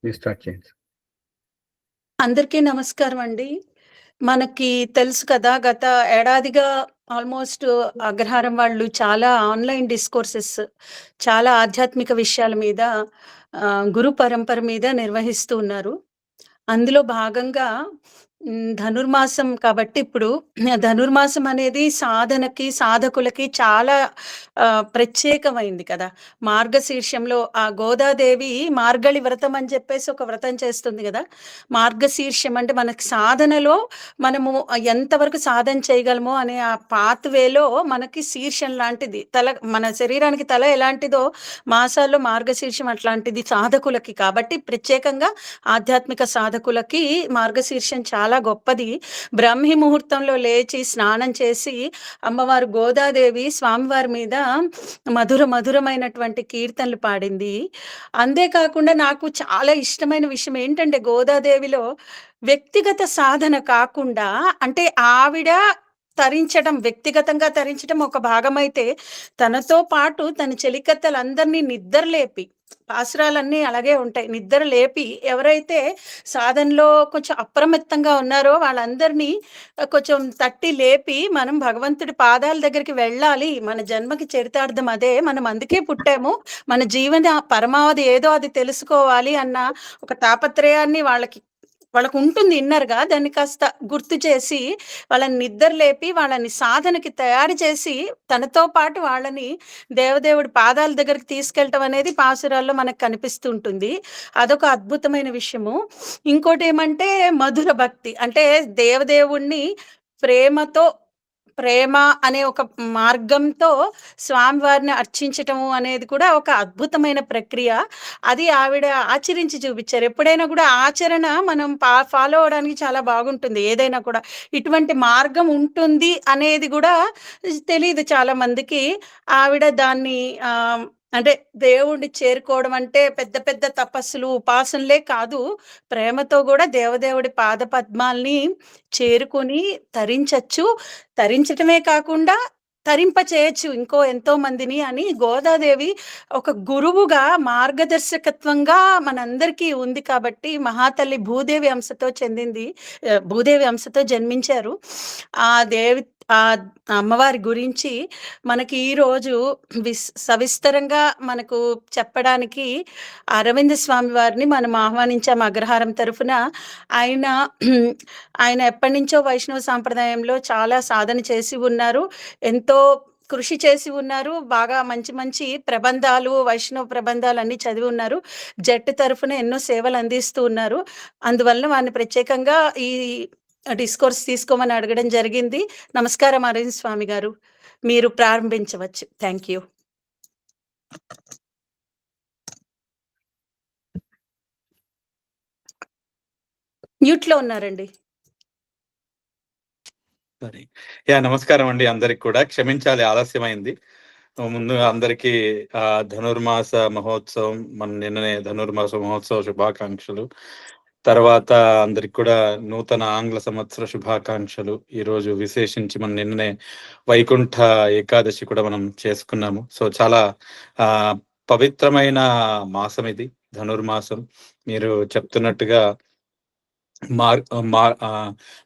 మీరు స్టార్ట్ చేయండి. అందరికీ నమస్కారం అండి. మనకి తెలుసు కదా! గత ఏడాదిగా ఆల్మోస్ట్ అగ్రహారం వాళ్ళు చాలా ఆన్‌లైన్ డిస్కోర్సెస్, చాలా ఆధ్యాత్మిక విషయాల మీద గురు పరంపర మీద నిర్వహిస్తూ ఉన్నారు. అందులో భాగంగా ధనుర్మాసం కాబట్టి ఇప్పుడు ధనుర్మాసం అనేది సాధనకి, సాధకులకి చాలా ప్రత్యేకమైంది కదా! మార్గశీర్షంలో ఆ గోదాదేవి మార్గళి వ్రతం అని చెప్పేసి ఒక వ్రతం చేస్తుంది గదా! మార్గశీర్షం అంటే మనకి సాధనలో మనము ఎంతవరకు సాధన చేయగలమో అనే ఆ పాత్‌వేలో మనకి శీర్షం లాంటిది. మన శరీరానికి తల ఎలాంటిదో మాసాల్లో మార్గశీర్షం అట్లాంటిది సాధకులకి. కాబట్టి ప్రత్యేకంగా ఆధ్యాత్మిక సాధకులకి మార్గశీర్షం చాలా గొప్పది. బ్రాహ్మీ ముహూర్తంలో లేచి స్నానం చేసి అమ్మవారు గోదాదేవి స్వామివారి మీద మధురమైనటువంటి కీర్తనలు పాడింది. అంతే కాకుండా నాకు చాలా ఇష్టమైన విషయం ఏంటంటే గోదాదేవిలో వ్యక్తిగత సాధన కాకుండా అంటే ఆవిడ వ్యక్తిగతంగా తరించడం ఒక భాగమైతే, తనతో పాటు తన చెలికత్తెలందరినీ నిద్రలేపి పాసురాలన్నీ అలాగే ఉంటాయి. నిద్ర లేపి ఎవరైతే సాధనలో కొంచెం అప్రమత్తంగా ఉన్నారో వాళ్ళందరినీ కొంచెం తట్టి లేపి, మనం భగవంతుడి పాదాల దగ్గరికి వెళ్ళాలి. మన జన్మకి చరితార్థం అదే. మనం అందుకే పుట్టాము. మన జీవన పరమావధి ఏదో అది తెలుసుకోవాలి అన్న ఒక తాపత్రయాన్ని వాళ్ళకుంటుంది ఇన్నర్‌గా. దాన్ని కాస్త గుర్తు చేసి, వాళ్ళని నిద్ర లేపి, వాళ్ళని సాధనకి తయారు చేసి, తనతో పాటు వాళ్ళని దేవదేవుడి పాదాల దగ్గరికి తీసుకెళ్ళటం అనేది పాసురాల్లో మనకు కనిపిస్తూ ఉంటుంది. అదొక అద్భుతమైన విషయము. ఇంకోటేమంటే మధుర భక్తి. అంటే దేవదేవుడిని ప్రేమతో ప్రేమ అనే ఒక మార్గంతో స్వామివారిని అర్చించటము అనేది కూడా ఒక అద్భుతమైన ప్రక్రియ. అది ఆవిడ ఆచరించి చూపిచ్చారు. ఎప్పుడైనా కూడా ఆచరణ మనం ఫాలో అవ్వడానికి చాలా బాగుంటుంది. ఏదైనా కూడా ఇటువంటి మార్గం ఉంటుంది అనేది కూడా తెలీదు చాలా మందికి. ఆవిడ దాన్ని అంటే దేవుడిని చేరుకోవడం అంటే పెద్ద పెద్ద తపస్సులు, ఉపాసనలే కాదు. ప్రేమతో కూడా దేవదేవుడి పాద పద్మాల్ని చేరుకొని తరించొచ్చు. తరించటమే కాకుండా తరింపచేయొచ్చు ఇంకో ఎంతో మందిని అని గోదాదేవి ఒక గురువుగా, మార్గదర్శకత్వంగా మనందరికీ ఉంది కాబట్టి మహాతల్లి భూదేవి అంశతో భూదేవి అంశతో జన్మించారు. ఆ దేవి ఆ అమ్మవారి గురించి మనకి ఈరోజు సవిస్తరంగా మనకు చెప్పడానికి అరవింద స్వామి వారిని మనం ఆహ్వానించాము అగ్రహారం తరఫున. ఆయన ఆయన ఎప్పటినుంచో వైష్ణవ సాంప్రదాయంలో చాలా సాధన చేసి ఉన్నారు. ఎంతో కృషి చేసి ఉన్నారు. బాగా మంచి మంచి ప్రబంధాలు, వైష్ణవ ప్రబంధాలన్నీ చదివి ఉన్నారు. జట్టు తరఫున ఎన్నో సేవలు అందిస్తూ ఉన్నారు. అందువలన వారిని ప్రత్యేకంగా ఈ డిస్కోర్స్ తీసుకోమని అడగడం జరిగింది. నమస్కారం అరవింద్ స్వామి గారు. మీరు ప్రారంభించవచ్చు. Thank you. మ్యూట్లో ఉన్నారండి. సరే. నమస్కారం అండి అందరికి కూడా. క్షమించాలి ఆలస్యమైంది. ముందుగా అందరికీ ధనుర్మాస మహోత్సవం, నిన్ననే ధనుర్మాస మహోత్సవ శుభాకాంక్షలు. తర్వాత అందరికి కూడా నూతన ఆంగ్ల సంవత్సర శుభాకాంక్షలు. ఈరోజు విశేషించి నిన్ననే వైకుంఠ ఏకాదశి కూడా మనం చేసుకున్నాము. సో చాలా పవిత్రమైన మాసం ఇది ధనుర్మాసం. మీరు చెప్తున్నట్టుగా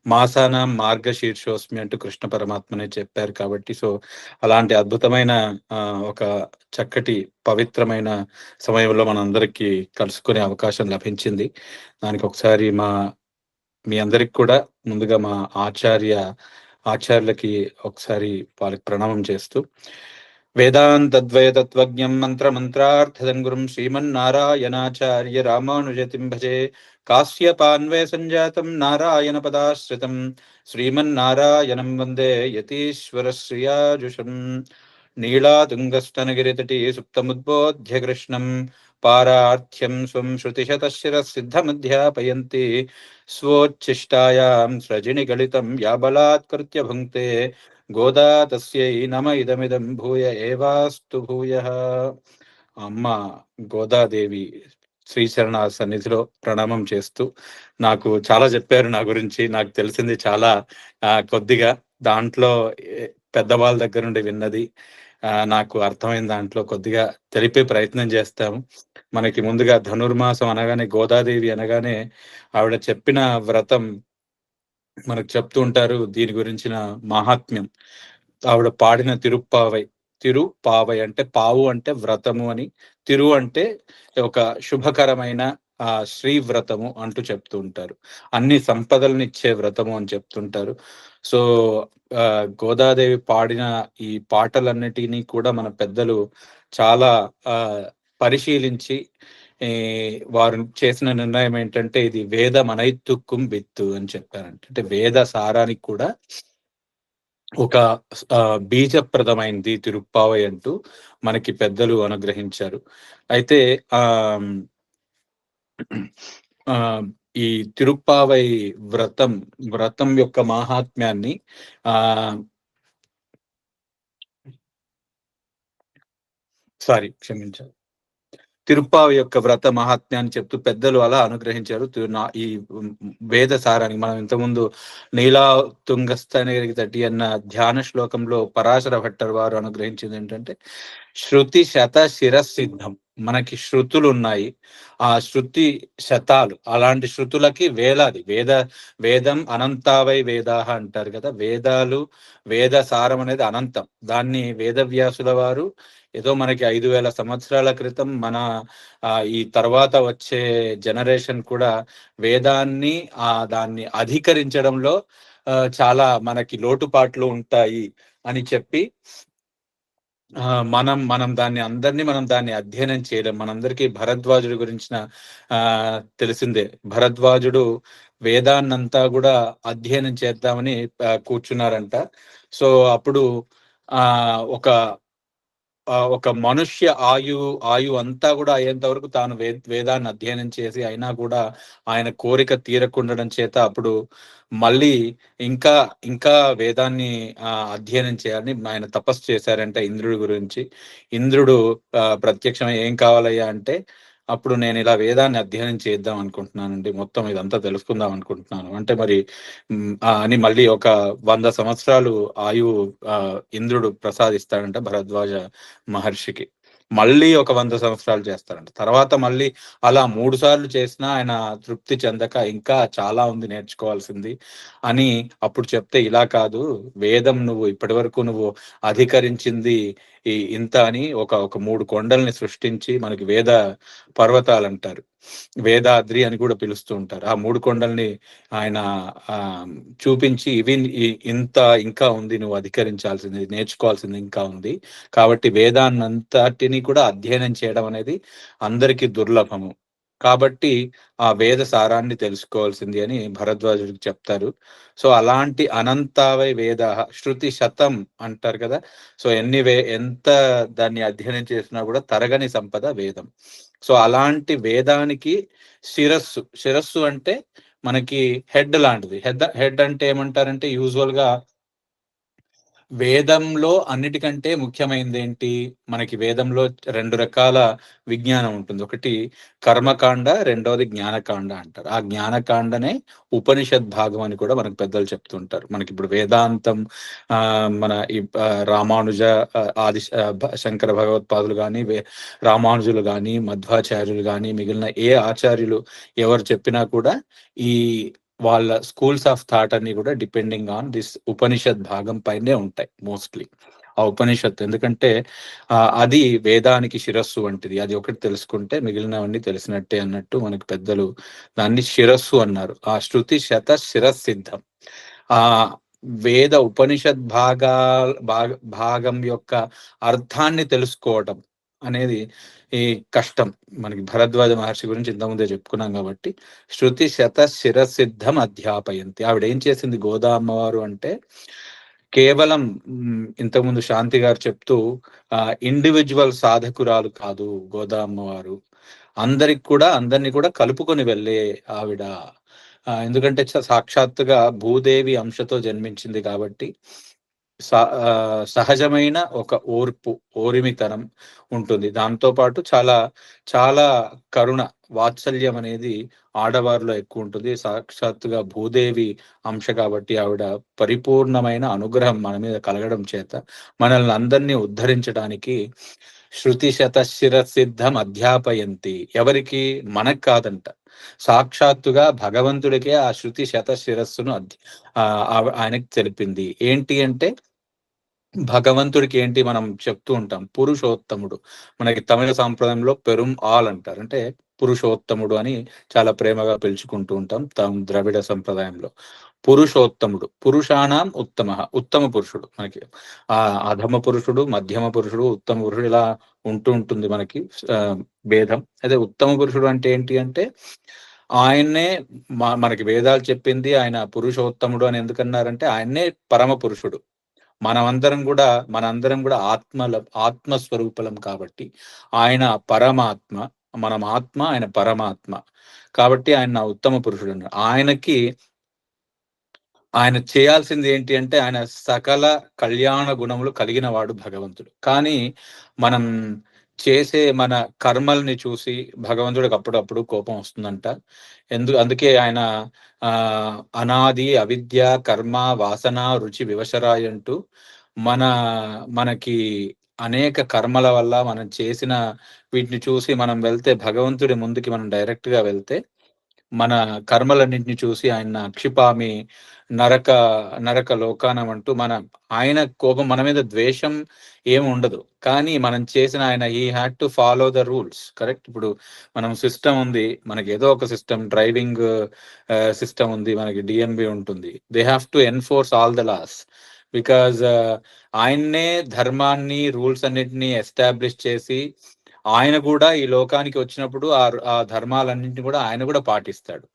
మాసాన మార్గశీర్షోస్మి అంటూ కృష్ణ పరమాత్మనే చెప్పారు కాబట్టి, సో అలాంటి అద్భుతమైన ఒక చక్కటి పవిత్రమైన సమయంలో మనందరికీ కలుసుకునే అవకాశం లభించింది. దానికి ఒకసారి మీ అందరికి కూడా ముందుగా మా ఆచార్యులకి ఒకసారి వాళ్ళకి ప్రణామం చేస్తూ, వేదాంతద్వయ తత్వజ్ఞం మంత్రార్థదం గురుం శ్రీమన్నారాయణాచార్య రామానుజతిం భజే. కాశ్యపాన్వే సంజాతం నారాయణ పదాశ్రితం శ్రీమన్నారాయణం వందే యతీశ్వర శ్రియాజుషం. నీళాతుంగస్తనగిరితటీ సుప్తముద్బోధ్య కృష్ణం పారార్థ్యం స్వం శృతిశతశిరసిద్ధమధ్యాపయంతి స్వోచ్ఛిష్టాయాం స్రజినిగళితం యాబలాత్కృత్య భుంక్తే గోదా తస్యై నమ ఇదమిదం భూయ ఏవాస్తు భూయః. అమ్మ గోదాదేవి శ్రీచరణ సన్నిధిలో ప్రణామం చేస్తూ, నాకు చాలా చెప్పారు నా గురించి. నాకు తెలిసింది చాలా కొద్దిగా. దాంట్లో పెద్దవాళ్ళ దగ్గర నుండి విన్నది, నాకు అర్థమైన దాంట్లో కొద్దిగా తెలిపే ప్రయత్నం చేస్తాము. మనకి ముందుగా ధనుర్మాసం అనగానే, గోదాదేవి అనగానే ఆవిడ చెప్పిన వ్రతం మనకు చెప్తూ ఉంటారు దీని గురించిన మాహాత్మ్యం. ఆవిడ పాడిన తిరుప్పావై అంటే పావు అంటే వ్రతము అని, తిరు అంటే ఒక శుభకరమైన శ్రీ వ్రతము అంటూ చెప్తూ ఉంటారు. అన్ని సంపదలనిచ్చే వ్రతము అని చెప్తుంటారు. సో, గోదాదేవి పాడిన ఈ పాటలన్నిటిని కూడా మన పెద్దలు చాలా పరిశీలించి ఈ వారు చేసిన నిర్ణయం ఏంటంటే, ఇది వేదమనైతుక్కుం విత్తు అని చెప్పారంట. అంటే వేద సారానికి కూడా ఒక బీజప్రదమైంది తిరుప్పావై అంటూ మనకి పెద్దలు అనుగ్రహించారు. అయితే ఆహ్, ఆహ్, ఈ తిరుప్పావై వ్రతం యొక్క మాహాత్మ్యాన్ని ఆహ్, క్షమించాలి. తిరుప్పావి యొక్క వ్రత మహాత్మ్యాన్ని చెప్తూ పెద్దలు అలా అనుగ్రహించారు. ఈ వేద సారానికి మనం ఇంతకుముందు నీలా తుంగస్తనగిరి తటి అన్న ధ్యాన శ్లోకంలో పరాశర భట్టర్ వారు అనుగ్రహించింది ఏంటంటే, శృతి శత శిరసిద్ధం. మనకి శృతులు ఉన్నాయి. ఆ శృతి శతాలు అలాంటి శృతులకి వేలాది వేదం అనంతావై వేదాహ అంటారు కదా. వేద సారం అనేది అనంతం. దాన్ని వేదవ్యాసుల వారు ఏదో మనకి 5,000 సంవత్సరాల క్రితం మన ఈ తర్వాత వచ్చే జనరేషన్ కూడా వేదాన్ని దాన్ని అధికరించడంలో చాలా మనకి లోటుపాట్లు ఉంటాయి అని చెప్పి మనం దాన్ని అధ్యయనం చేయలేం. మనందరికీ భరద్వాజుడి గురించిన తెలిసిందే. భరద్వాజుడు వేదాన్నంతా కూడా అధ్యయనం చేద్దామని కూర్చున్నారంట. సో అప్పుడు ఒక మనుష్య ఆయు అంతా కూడా అయ్యేంత వరకు తాను వేదాన్ని అధ్యయనం చేసి అయినా కూడా ఆయన కోరిక తీరకుండడం చేత అప్పుడు మళ్ళీ ఇంకా ఇంకా వేదాన్ని అధ్యయనం చేయాలని ఆయన తపస్సు చేశారంటే ఇంద్రుడి గురించి. ఇంద్రుడు ప్రత్యక్షమై ఏం కావాలయ్యా అంటే, అప్పుడు నేను ఇలా వేదాన్ని అధ్యయనం చేద్దాం అనుకుంటున్నానండి, మొత్తం ఇదంతా తెలుసుకుందాం అనుకుంటున్నాను అంటే మరి అని మళ్ళీ ఒక 100 సంవత్సరాలు ఆయువు ఇంద్రుడు ప్రసాదిస్తాడంట భరద్వాజ మహర్షికి. మళ్ళీ ఒక 100 సంవత్సరాలు చేస్తారంట. తర్వాత మళ్ళీ అలా 3 సార్లు చేసినా ఆయన తృప్తి చెందక ఇంకా చాలా ఉంది నేర్చుకోవాల్సింది అని అప్పుడు చెప్తే, ఇలా కాదు వేదం నువ్వు ఇప్పటి వరకు నువ్వు అధికరించింది ఇంత అని ఒక 3 కొండల్ని సృష్టించి మనకి వేద పర్వతాలు అంటారు, వేదాద్రి అని కూడా పిలుస్తూ ఉంటారు. ఆ 3 కొండల్ని ఆయన చూపించి ఇవి ఇంత ఇంకా ఉంది, నువ్వు అధికరించాల్సింది నేర్చుకోవాల్సింది ఇంకా ఉంది, కాబట్టి వేదాన్నంతటిని కూడా అధ్యయనం చేయడం అనేది అందరికీ దుర్లభము, కాబట్టి ఆ వేద సారాన్ని తెలుసుకోవాల్సింది అని భరద్వాజుడికి చెప్తారు. సో అలాంటి అనంతావై వేద శృతి శతం అంటారు కదా. సో ఎంత దాన్ని అధ్యయనం చేసినా కూడా తరగని సంపద వేదం. సో అలాంటి వేదానికి శిరస్సు అంటే మనకి హెడ్ లాంటిది. హెడ్ అంటే ఏమంటారంటే, యూజువల్ గా వేదంలో అన్నిటికంటే ముఖ్యమైనది ఏంటి, మనకి వేదంలో 2 రకాల విజ్ఞానం ఉంటుంది. ఒకటి కర్మకాండ, రెండవది జ్ఞానకాండ అంటారు. ఆ జ్ఞానకాండనే ఉపనిషద్ భాగం అని కూడా మనకు పెద్దలు చెప్తుంటారు. మనకి ఇప్పుడు వేదాంతం మన ఈ రామానుజ ఆది శంకర భగవత్పాదులు కానీ, రామానుజులు కానీ, మధ్వాచార్యులు కానీ, మిగిలిన ఏ ఆచార్యులు ఎవరు చెప్పినా కూడా ఈ వాళ్ళ స్కూల్స్ ఆఫ్ థాట్ అన్ని కూడా డిపెండింగ్ ఆన్ దిస్ ఉపనిషద్ భాగం పైనే ఉంటాయి మోస్ట్లీ. ఆ ఉపనిషత్తు ఎందుకంటే అది వేదానికి శిరస్సు వంటిది. అది ఒకటి తెలుసుకుంటే మిగిలినవన్నీ తెలిసినట్టే అన్నట్టు మనకి పెద్దలు దాన్ని శిరస్సు అన్నారు. ఆ శృతి శత శిరసిద్ధం. ఆ వేద ఉపనిషద్ భాగం యొక్క అర్థాన్ని తెలుసుకోవటం అనేది ఈ కష్టం. మనకి భరద్వాజ మహర్షి గురించి ఇంతకుముందే చెప్పుకున్నాం కాబట్టి, శృతి శత శిరసిద్ధం అధ్యాపయంతి. ఆవిడ ఏం చేసింది గోదా అమ్మవారు అంటే, కేవలం ఇంతకుముందు శాంతి గారు చెప్తూ ఇండివిజువల్ సాధకురాలు కాదు గోదా అమ్మవారు, అందరినీ కూడా కలుపుకొని వెళ్ళే ఆవిడ. ఎందుకంటే సాక్షాత్తుగా భూదేవి అంశతో జన్మించింది కాబట్టి సహజమైన ఒక ఓరిమితనం ఉంటుంది. దాంతో పాటు చాలా చాలా కరుణ, వాత్సల్యం అనేది ఆడవారిలో ఎక్కువ ఉంటుంది. సాక్షాత్తుగా భూదేవి అంశ కాబట్టి ఆవిడ పరిపూర్ణమైన అనుగ్రహం మన మీద కలగడం చేత మనల్ని అందరినీ ఉద్ధరించడానికి శృతి శతశిరసిద్ధం అధ్యాపయంతి. ఎవరికి? మనకు కాదంట. సాక్షాత్తుగా భగవంతుడికే ఆ శృతి శతశిరస్సును ఆయనకి తెలిపింది. ఏంటి అంటే భగవంతుడికి ఏంటి మనం చెప్తూ ఉంటాం, పురుషోత్తముడు. మనకి తమిళ సాంప్రదాయంలో పెరుం ఆల్ అంటారు. అంటే పురుషోత్తముడు అని చాలా ప్రేమగా పిలుచుకుంటూ ఉంటాం ద్రవిడ సంప్రదాయంలో. పురుషోత్తముడు, పురుషాణం ఉత్తమ పురుషుడు. మనకి అధమ పురుషుడు, మధ్యమ పురుషుడు, ఉత్తమ పురుషుడు ఇలా ఉంటూ ఉంటుంది మనకి భేదం. అదే ఉత్తమ పురుషుడు అంటే ఏంటి అంటే ఆయన్నే మనకి వేదాలు చెప్పింది. ఆయన పురుషోత్తముడు అని ఎందుకన్నారంటే ఆయన్నే పరమ పురుషుడు. మనందరం కూడా ఆత్మస్వరూపులం కాబట్టి ఆయన పరమాత్మ, మనం ఆత్మ, ఆయన పరమాత్మ కాబట్టి ఆయన నా ఉత్తమ పురుషుడు అన్నారు. ఆయన చేయాల్సింది ఏంటి అంటే ఆయన సకల కళ్యాణ గుణములు కలిగిన వాడు భగవంతుడు. కానీ మనం చేసే మన కర్మల్ని చూసి భగవంతుడికి అప్పుడప్పుడు కోపం వస్తుందంట. అందుకే ఆయన అనాది అవిద్య కర్మ వాసన రుచి వివశరాయి అంటూ మనకి అనేక కర్మల వల్ల మనం చేసిన వీటిని చూసి మనం వెళ్తే భగవంతుడి ముందుకి మనం డైరెక్ట్ గా వెళ్తే మన కర్మలన్నింటినీ చూసి ఆయన క్షిపామి నరక లోకానం అంటూ ఆయన కోపం, మన మీద ద్వేషం ఏమి ఉండదు. కానీ మనం చేసిన ఆయన he had to follow the rules. Correct. ఇప్పుడు మనం సిస్టమ్ ఉంది, మనకి ఏదో ఒక సిస్టమ్, డ్రైవింగ్ సిస్టమ్ ఉంది, మనకి డిఎన్బి ఉంటుంది. They have to enforce all the laws because ఆయన్నే ధర్మాన్ని రూల్స్ అన్నిటినీ ఎస్టాబ్లిష్ చేసి ఆయన కూడా ఈ లోకానికి వచ్చినప్పుడు ఆ ధర్మాలన్నింటినీ కూడా ఆయన కూడా పాటిస్తాడు,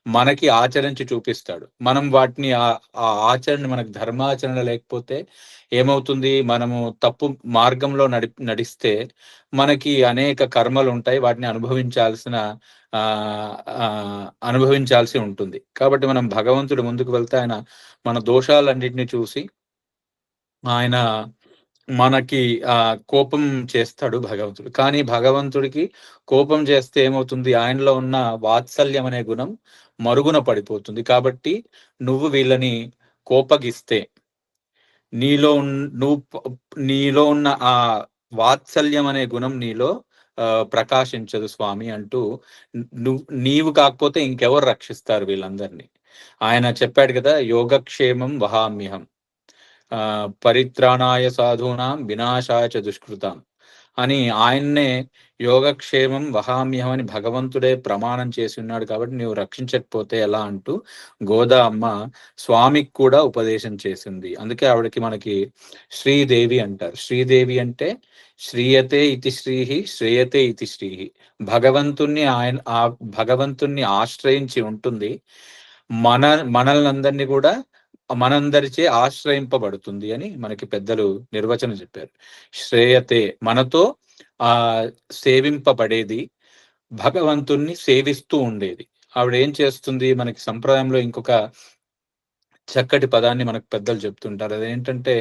మనకి ఆచరించి చూపిస్తాడు. మనం వాటిని ఆ ఆచరణ, మనకు ధర్మాచరణ లేకపోతే ఏమవుతుంది, మనము తప్పు మార్గంలో నడిస్తే మనకి అనేక కర్మలు ఉంటాయి, వాటిని అనుభవించాల్సి ఉంటుంది. కాబట్టి మనం భగవంతుడి ముందుకు వెళ్తే ఆయన మన దోషాలన్నింటినీ చూసి ఆయన మనకి కోపం చేస్తాడు భగవంతుడు. కానీ భగవంతుడికి కోపం చేస్తే ఏమవుతుంది, ఆయనలో ఉన్న వాత్సల్యం అనే గుణం మరుగున పడిపోతుంది. కాబట్టి నువ్వు వీళ్ళని కోపగిస్తే నీలో ఉన్న ఆ వాత్సల్యం అనే గుణం నీలో ప్రకాశించదు స్వామి అంటూ, నీవు కాకపోతే ఇంకెవరు రక్షిస్తారు వీళ్ళందరినీ? ఆయన చెప్పాడు కదా, యోగక్షేమం వహామ్యహం పరిత్రాణాయ సాధూనాం వినాశాయ చ దుష్కృతాం అని ఆయన్నే యోగక్షేమం వహామ్యహం అని భగవంతుడే ప్రమాణం చేసి ఉన్నాడు. కాబట్టి నీవు రక్షించకపోతే ఎలా అంటూ గోదా అమ్మ స్వామికి కూడా ఉపదేశం చేసింది. అందుకే ఆవిడకి మనకి శ్రీదేవి అంటారు. శ్రీదేవి అంటే శ్రీయతే ఇతి శ్రీహి శ్రేయతే ఇతి శ్రీహి. భగవంతుణ్ణి ఆశ్రయించి ఉంటుంది, మనల్నందరినీ కూడా మనందరిచే ఆశ్రయింపబడుతుంది అని మనకి పెద్దలు నిర్వచనం చెప్పారు. శ్రేయతే మనతో సేవింపబడేది, భగవంతుణ్ణి సేవిస్తూ ఉండేది. ఆవిడ ఏం చేస్తుంది, మనకి సంప్రదాయంలో ఇంకొక చక్కటి పదాన్ని మనకు పెద్దలు చెప్తుంటారు. అదేంటంటే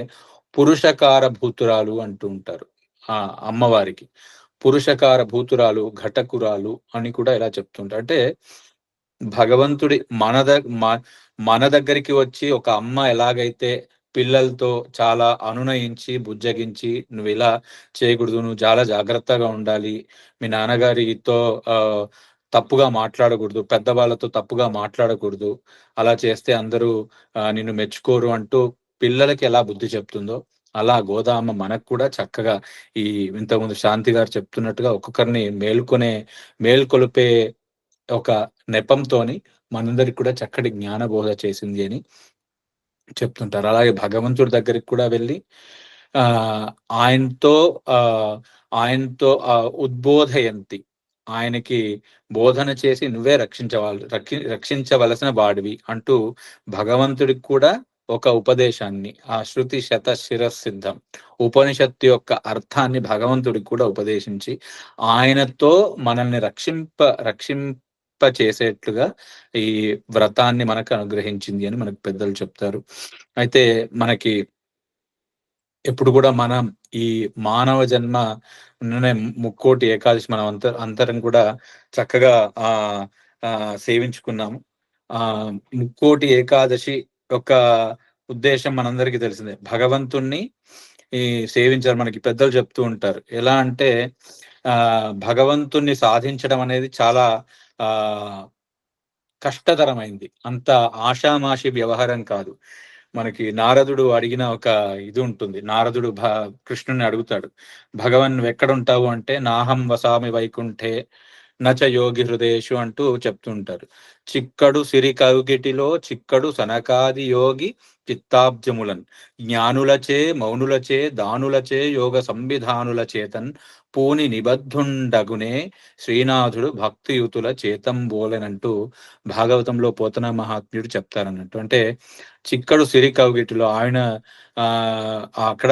పురుషకార భూతురాలు అంటూ ఉంటారు. అమ్మవారికి పురుషకార భూతురాలు, ఘటకురాలు అని కూడా ఇలా చెప్తుంటారు. అంటే భగవంతుడి మన దగ్గరికి వచ్చి ఒక అమ్మ ఎలాగైతే పిల్లలతో చాలా అనునయించి బుజ్జగించి, నువ్వు ఇలా చేయకూడదు, నువ్వు చాలా జాగ్రత్తగా ఉండాలి, మీ నాన్నగారితో తప్పుగా మాట్లాడకూడదు, పెద్దవాళ్ళతో తప్పుగా మాట్లాడకూడదు, అలా చేస్తే అందరూ నిన్ను మెచ్చుకోరు అంటూ పిల్లలకి ఎలా బుద్ధి చెప్తుందో, అలా గోదామ్మ మనకు కూడా చక్కగా ఈ ఇంతకుముందు శాంతి గారు చెప్తున్నట్టుగా ఒక్కొక్కరిని మేల్కొలిపే ఒక నెపంతోని మనందరికి కూడా చక్కటి జ్ఞానబోధ చేసింది అని చెప్తుంటారు. అలాగే భగవంతుడి దగ్గరికి కూడా వెళ్ళి ఆయనతో ఉద్బోధయంతి, ఆయనకి బోధన చేసి నువ్వే రక్షించవలసిన వాడివి అంటూ భగవంతుడికి కూడా ఒక ఉపదేశాన్ని, ఆ శృతి శతశిరసిద్ధం ఉపనిషత్తు యొక్క అర్థాన్ని భగవంతుడికి కూడా ఉపదేశించి ఆయనతో మనల్ని రక్షింప చేసేట్లుగా ఈ వ్రతాన్ని మనకు అనుగ్రహించింది అని మనకు పెద్దలు చెప్తారు. అయితే మనకి ఎప్పుడు కూడా మనం ఈ మానవ జన్మ ముక్కోటి ఏకాదశి మనం అంతరం కూడా చక్కగా ఆ ఆ సేవించుకున్నాము. ఆ ముక్కోటి ఏకాదశి యొక్క ఉద్దేశం మనందరికీ తెలిసిందే. భగవంతుణ్ణి ఈ సేవించారు. మనకి పెద్దలు చెప్తూ ఉంటారు. ఎలా అంటే భగవంతుణ్ణి సాధించడం అనేది చాలా ఆ కష్టతరమైంది. అంత ఆషామాషి వ్యవహారం కాదు. మనకి నారదుడు అడిగిన ఒక ఇది ఉంటుంది. నారదుడు కృష్ణుడిని అడుగుతాడు. భగవన్ నువ్వెక్కడుంటావు అంటే, నాహం వసామి వైకుంఠే నచ యోగి హృదయేషు అంటూ చెప్తుంటారు. చిక్కడు సిరి కౌగిటిలో చిక్కడు సనకాది యోగి చిత్తాబ్జములన్ జ్ఞానులచే మౌనులచే దానులచే యోగ సంవిధానుల చేతన్ పూని నిబద్ధుండగునే శ్రీనాథుడు భక్తియుతుల చేతంబోలెనంటూ భాగవతంలో పోతన మహాత్మ్యుడు చెప్తారన్నట్టు. అంటే చిక్కడు సిరి కౌగిటిలో ఆయన అక్కడ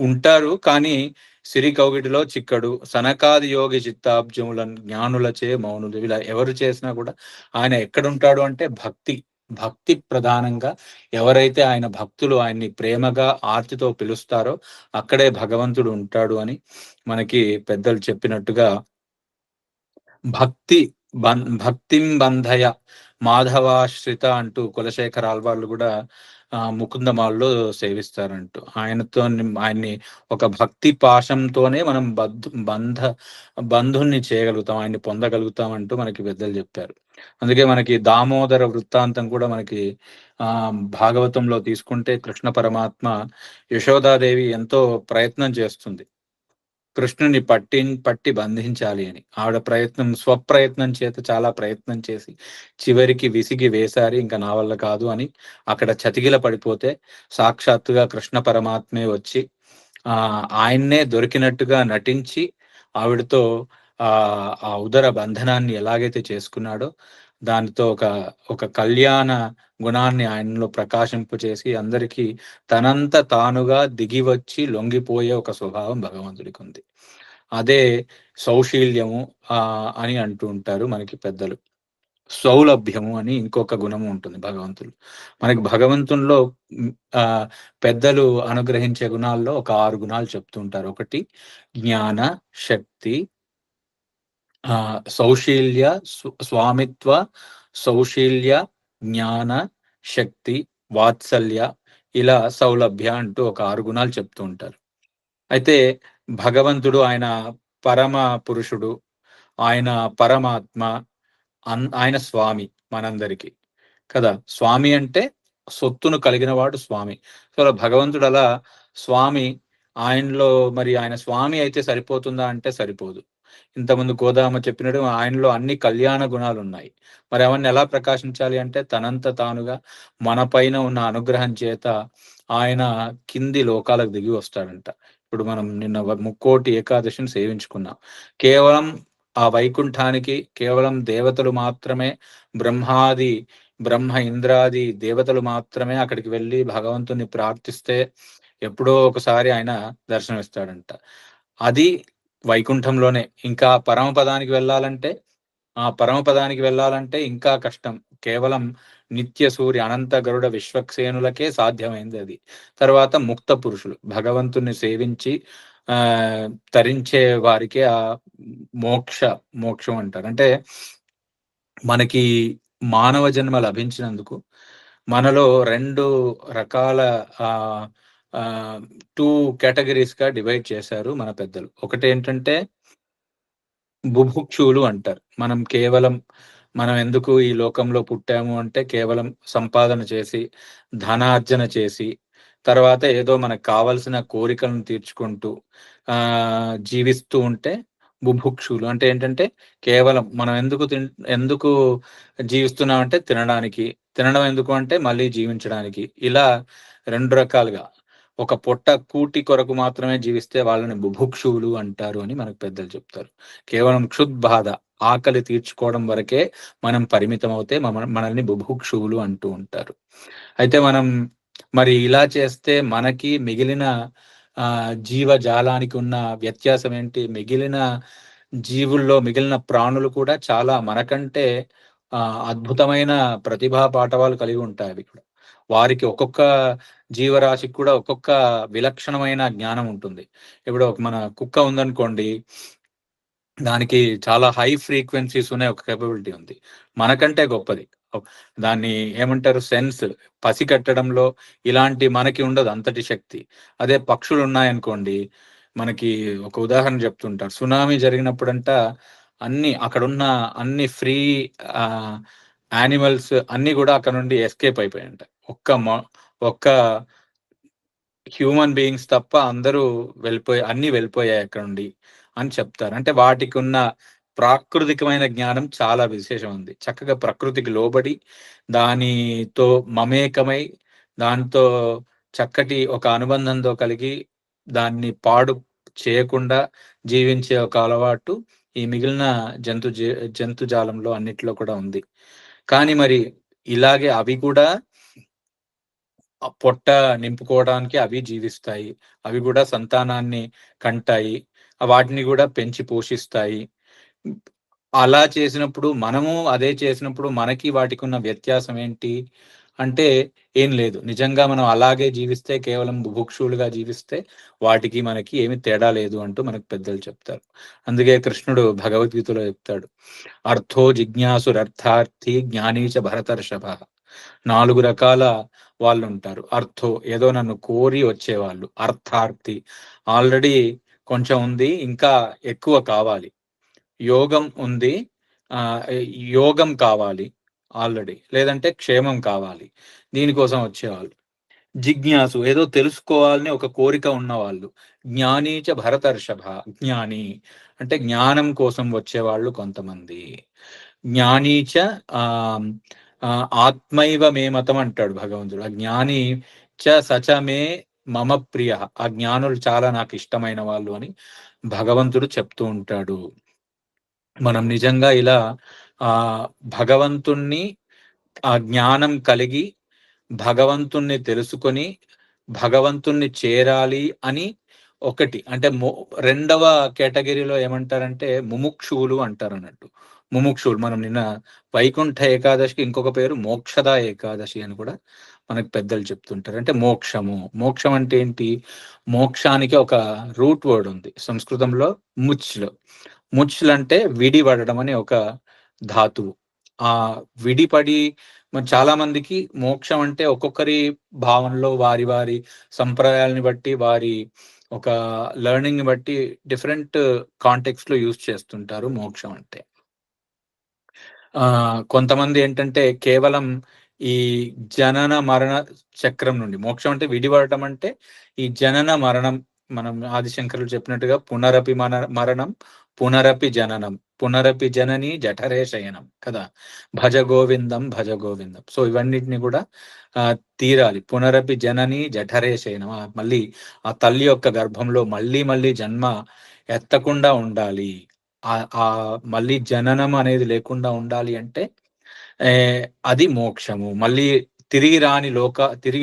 ఉంటారు, కానీ సిరి కౌగిటిలో చిక్కడు సనకాది యోగి చిత్తాబ్జములను జ్ఞానులచే మౌనులు ఇలా ఎవరు చేసినా కూడా ఆయన ఎక్కడుంటాడు అంటే భక్తి ప్రధానంగా ఎవరైతే ఆయన భక్తులు ఆయన్ని ప్రేమగా ఆర్తితో పిలుస్తారో అక్కడే భగవంతుడు ఉంటాడు అని మనకి పెద్దలు చెప్పినట్టుగా భక్తి భక్తిం బంధయ మాధవాశ్రిత అంటూ కులశేఖర ఆళ్వార్లు కూడా ముకుందమాల్లో సేవిస్తారంటూ ఆయన్ని ఒక భక్తి పాశంతోనే మనం బంధుని చేయగలుగుతాం, ఆయన్ని పొందగలుగుతాం అంటూ మనకి పెద్దలు చెప్పారు. అందుకే మనకి దామోదర వృత్తాంతం కూడా మనకి భాగవతంలో తీసుకుంటే కృష్ణ పరమాత్మ యశోదాదేవి ఎంతో ప్రయత్నం చేస్తుంది కృష్ణుని పట్టి బంధించాలి అని. ఆవిడ స్వప్రయత్నం చేత చాలా ప్రయత్నం చేసి చివరికి విసిగి వేశారి, ఇంకా నా వల్ల కాదు అని అక్కడ చతికిల పడిపోతే సాక్షాత్తుగా కృష్ణ పరమాత్మే వచ్చి ఆయన్నే దొరికినట్టుగా నటించి ఆవిడతో ఆ ఉదర బంధనాన్ని ఎలాగైతే చేసుకున్నాడో దానితో ఒక కళ్యాణ గుణాన్ని ఆయనలో ప్రకాశింపచేసి అందరికీ తనంత తానుగా దిగి వచ్చి లొంగిపోయే ఒక స్వభావం భగవంతుడికి ఉంది. అదే సౌశీల్యము అని అంటూ ఉంటారు మనకి పెద్దలు. సౌలభ్యము అని ఇంకొక గుణము ఉంటుంది భగవంతుడు. మనకి భగవంతునిలో పెద్దలు అనుగ్రహించే గుణాల్లో ఒక 6 గుణాలు చెప్తుంటారు. ఒకటి జ్ఞాన, శక్తి, సౌశీల్య, స్వామిత్వ, సౌశీల్య, జ్ఞాన, శక్తి, వాత్సల్య, ఇలా సౌలభ్య అంటూ ఒక 6 గుణాలు చెప్తూ ఉంటారు. అయితే భగవంతుడు ఆయన పరమ పురుషుడు, ఆయన పరమాత్మ, ఆయన స్వామి మనందరికీ కదా. స్వామి అంటే సొత్తును కలిగిన వాడు స్వామి. సో భగవంతుడు అలా స్వామి. ఆయనలో మరి ఆయన స్వామి అయితే సరిపోతుందా అంటే సరిపోదు. ఇంతకుముందు గోదామ చెప్పినట్టు ఆయనలో అన్ని కళ్యాణ గుణాలు ఉన్నాయి. మరి అవన్నీ ఎలా ప్రకాశించాలి అంటే తనంత తానుగా మన పైన ఉన్న అనుగ్రహం చేత ఆయన కింది లోకాలకు దిగి వస్తాడంట. ఇప్పుడు మనం నిన్న ముక్కోటి ఏకాదశిని సేవించుకున్నాం. కేవలం ఆ వైకుంఠానికి కేవలం దేవతలు మాత్రమే, బ్రహ్మ ఇంద్రాది దేవతలు మాత్రమే అక్కడికి వెళ్ళి భగవంతుని ప్రార్థిస్తే ఎప్పుడో ఒకసారి ఆయన దర్శనమిస్తాడంట. అది వైకుంఠంలోనే. ఇంకా పరమపదానికి వెళ్ళాలంటే ఇంకా కష్టం. కేవలం నిత్య సూర్య అనంత గరుడ విశ్వక్సేనులకే సాధ్యమైంది అది. తర్వాత ముక్త పురుషులు భగవంతుని సేవించి తరించే వారికి ఆ మోక్షం అంటారు. అంటే మనకి మానవ జన్మ లభించినందుకు మనలో 2 రకాల 2 కేటగిరీస్ గా డివైడ్ చేశారు మన పెద్దలు. ఒకటి ఏంటంటే బుభుక్షువులు అంటారు. మనం ఎందుకు ఈ లోకంలో పుట్టాము అంటే కేవలం సంపాదన చేసి, ధనార్జన చేసి, తర్వాత ఏదో మనకు కావలసిన కోరికలను తీర్చుకుంటూ జీవిస్తూ ఉంటే బుభుక్షులు. అంటే ఏంటంటే కేవలం మనం ఎందుకు జీవిస్తున్నాం అంటే తినడం ఎందుకు అంటే మళ్ళీ జీవించడానికి. ఇలా 2 రకాలుగా ఒక పొట్ట కూటి కొరకు మాత్రమే జీవిస్తే వాళ్ళని బుభుక్షువులు అంటారు అని మనకు పెద్దలు చెప్తారు. కేవలం క్షుద్బాధ ఆకలి తీర్చుకోవడం వరకే మనం పరిమితం అవుతే మనల్ని బుభుక్షువులు అంటూ ఉంటారు. అయితే మనం మరి ఇలా చేస్తే మనకి మిగిలిన జీవజాలానికి ఉన్న వ్యత్యాసం ఏంటి? మిగిలిన జీవుల్లో మిగిలిన ప్రాణులు కూడా చాలా మనకంటే అద్భుతమైన ప్రతిభా పాఠవాలు కలిగి ఉంటాయి. అవి కూడా వారికి ఒక్కొక్క జీవరాశికి కూడా ఒక్కొక్క విలక్షణమైన జ్ఞానం ఉంటుంది. ఇప్పుడు మన కుక్క ఉందనుకోండి, దానికి చాలా హై ఫ్రీక్వెన్సీస్ ఉన్నాయి, ఒక కేపబిలిటీ ఉంది. మనకంటే గొప్పది. దాన్ని ఏమంటారు, సెన్స్ పసిగట్టడంలో ఇలాంటి మనకి ఉండదు అంతటి శక్తి. అదే పక్షులు ఉన్నాయనుకోండి, మనకి ఒక ఉదాహరణ చెప్తుంటారు. సునామీ జరిగినప్పుడంట అక్కడున్న అన్ని ఫ్రీ యానిమల్స్ అన్నీ కూడా అక్కడ నుండి ఎస్కేప్ అయిపోయాయంట. ఒక్క హ్యూమన్ బీయింగ్స్ తప్ప అందరూ అన్నీ వెళ్ళిపోయాయి అక్కడ నుండి అని చెప్తారు. అంటే వాటికి ఉన్న ప్రాకృతికమైన జ్ఞానం చాలా విశేషం ఉంది. చక్కగా ప్రకృతికి లోబడి, దానితో మమేకమై, దాంతో చక్కటి ఒక అనుబంధంతో కలిగి, దాన్ని పాడు చేయకుండా జీవించే ఒక అలవాటు ఈ మిగిలిన జంతుజాలంలో అన్నిట్లో కూడా ఉంది. కానీ మరి ఇలాగే అవి కూడా పొట్ట నింపుకోవడానికి అవి జీవిస్తాయి. అవి కూడా సంతానాన్ని కంటాయి. వాటిని కూడా పెంచి పోషిస్తాయి. అలా చేసినప్పుడు మనము అదే చేసినప్పుడు మనకి వాటికి ఉన్న వ్యత్యాసం ఏంటి అంటే ఏం లేదు. నిజంగా మనం అలాగే జీవిస్తే, కేవలం బుభుక్షులుగా జీవిస్తే వాటికి మనకి ఏమి తేడా లేదు అంటూ మనకు పెద్దలు చెప్తారు. అందుకే కృష్ణుడు భగవద్గీతలో చెప్తాడు, అర్థో జిజ్ఞాసురర్థార్థి జ్ఞానీచ భరతర్షభ. 4 రకాల వాళ్ళు ఉంటారు. అర్థో ఏదో నన్ను కోరి వచ్చేవాళ్ళు, అర్థార్థి ఆల్రెడీ కొంచెం ఉంది, ఇంకా ఎక్కువ కావాలి. యోగం ఉంది, యోగం కావాలి ఆల్రెడీ, లేదంటే క్షేమం కావాలి, దీనికోసం వచ్చేవాళ్ళు. జిజ్ఞాసు ఏదో తెలుసుకోవాలని ఒక కోరిక ఉన్నవాళ్ళు. జ్ఞానీచ భరతర్షభ, జ్ఞాని అంటే జ్ఞానం కోసం వచ్చేవాళ్ళు కొంతమంది. జ్ఞానీచ ఆత్మైవ మే మతం అంటాడు భగవంతుడు. ఆ జ్ఞాని సచమే మమ ప్రియ, ఆ జ్ఞానులు చాలా నాకు ఇష్టమైన వాళ్ళు అని భగవంతుడు చెప్తూ ఉంటాడు. మనం నిజంగా ఇలా భగవంతుణ్ణి ఆ జ్ఞానం కలిగి, భగవంతుణ్ణి తెలుసుకొని, భగవంతుణ్ణి చేరాలి అని ఒకటి అంటే రెండవ కేటగిరీలో ఏమంటారంటే ముముక్షువులు అంటారు అన్నట్టు. ముముక్షువులు మనం నిన్న వైకుంఠ ఏకాదశికి ఇంకొక పేరు మోక్షద ఏకాదశి అని కూడా మనకు పెద్దలు చెప్తుంటారు. అంటే మోక్షం అంటే ఏంటి? మోక్షానికి ఒక రూట్ వర్డ్ ఉంది సంస్కృతంలో, ముచ్లు అంటే విడిపడడం అనే ఒక ధాతువు. ఆ విడిపడి చాలా మందికి మోక్షం అంటే ఒక్కొక్కరి భావనలో, వారి వారి సంప్రదాయాలని బట్టి, వారి ఒక లెర్నింగ్ ని బట్టి డిఫరెంట్ కాంటెక్స్ట్ లో యూజ్ చేస్తుంటారు మోక్షం అంటే. కొంతమంది ఏంటంటే కేవలం ఈ జనన మరణ చక్రం నుండి, మోక్షం అంటే విడిపడటం అంటే ఈ జనన మరణం, మనం ఆదిశంకరులు చెప్పినట్టుగా పునరపి మరణం, పునరపి జననం, పునరపి జనని జఠరే శయనం కదా, భజ గోవిందం భజ గోవిందం. సో ఇవన్నిటిని కూడా తీరాలి. పునరపి జనని జఠరే శయనం, మళ్ళీ ఆ తల్లి యొక్క గర్భంలో మళ్ళీ మళ్ళీ జన్మ ఎత్తకుండా ఉండాలి. ఆ మళ్ళీ జననం అనేది లేకుండా ఉండాలి అంటే అది మోక్షము. మళ్ళీ తిరిగి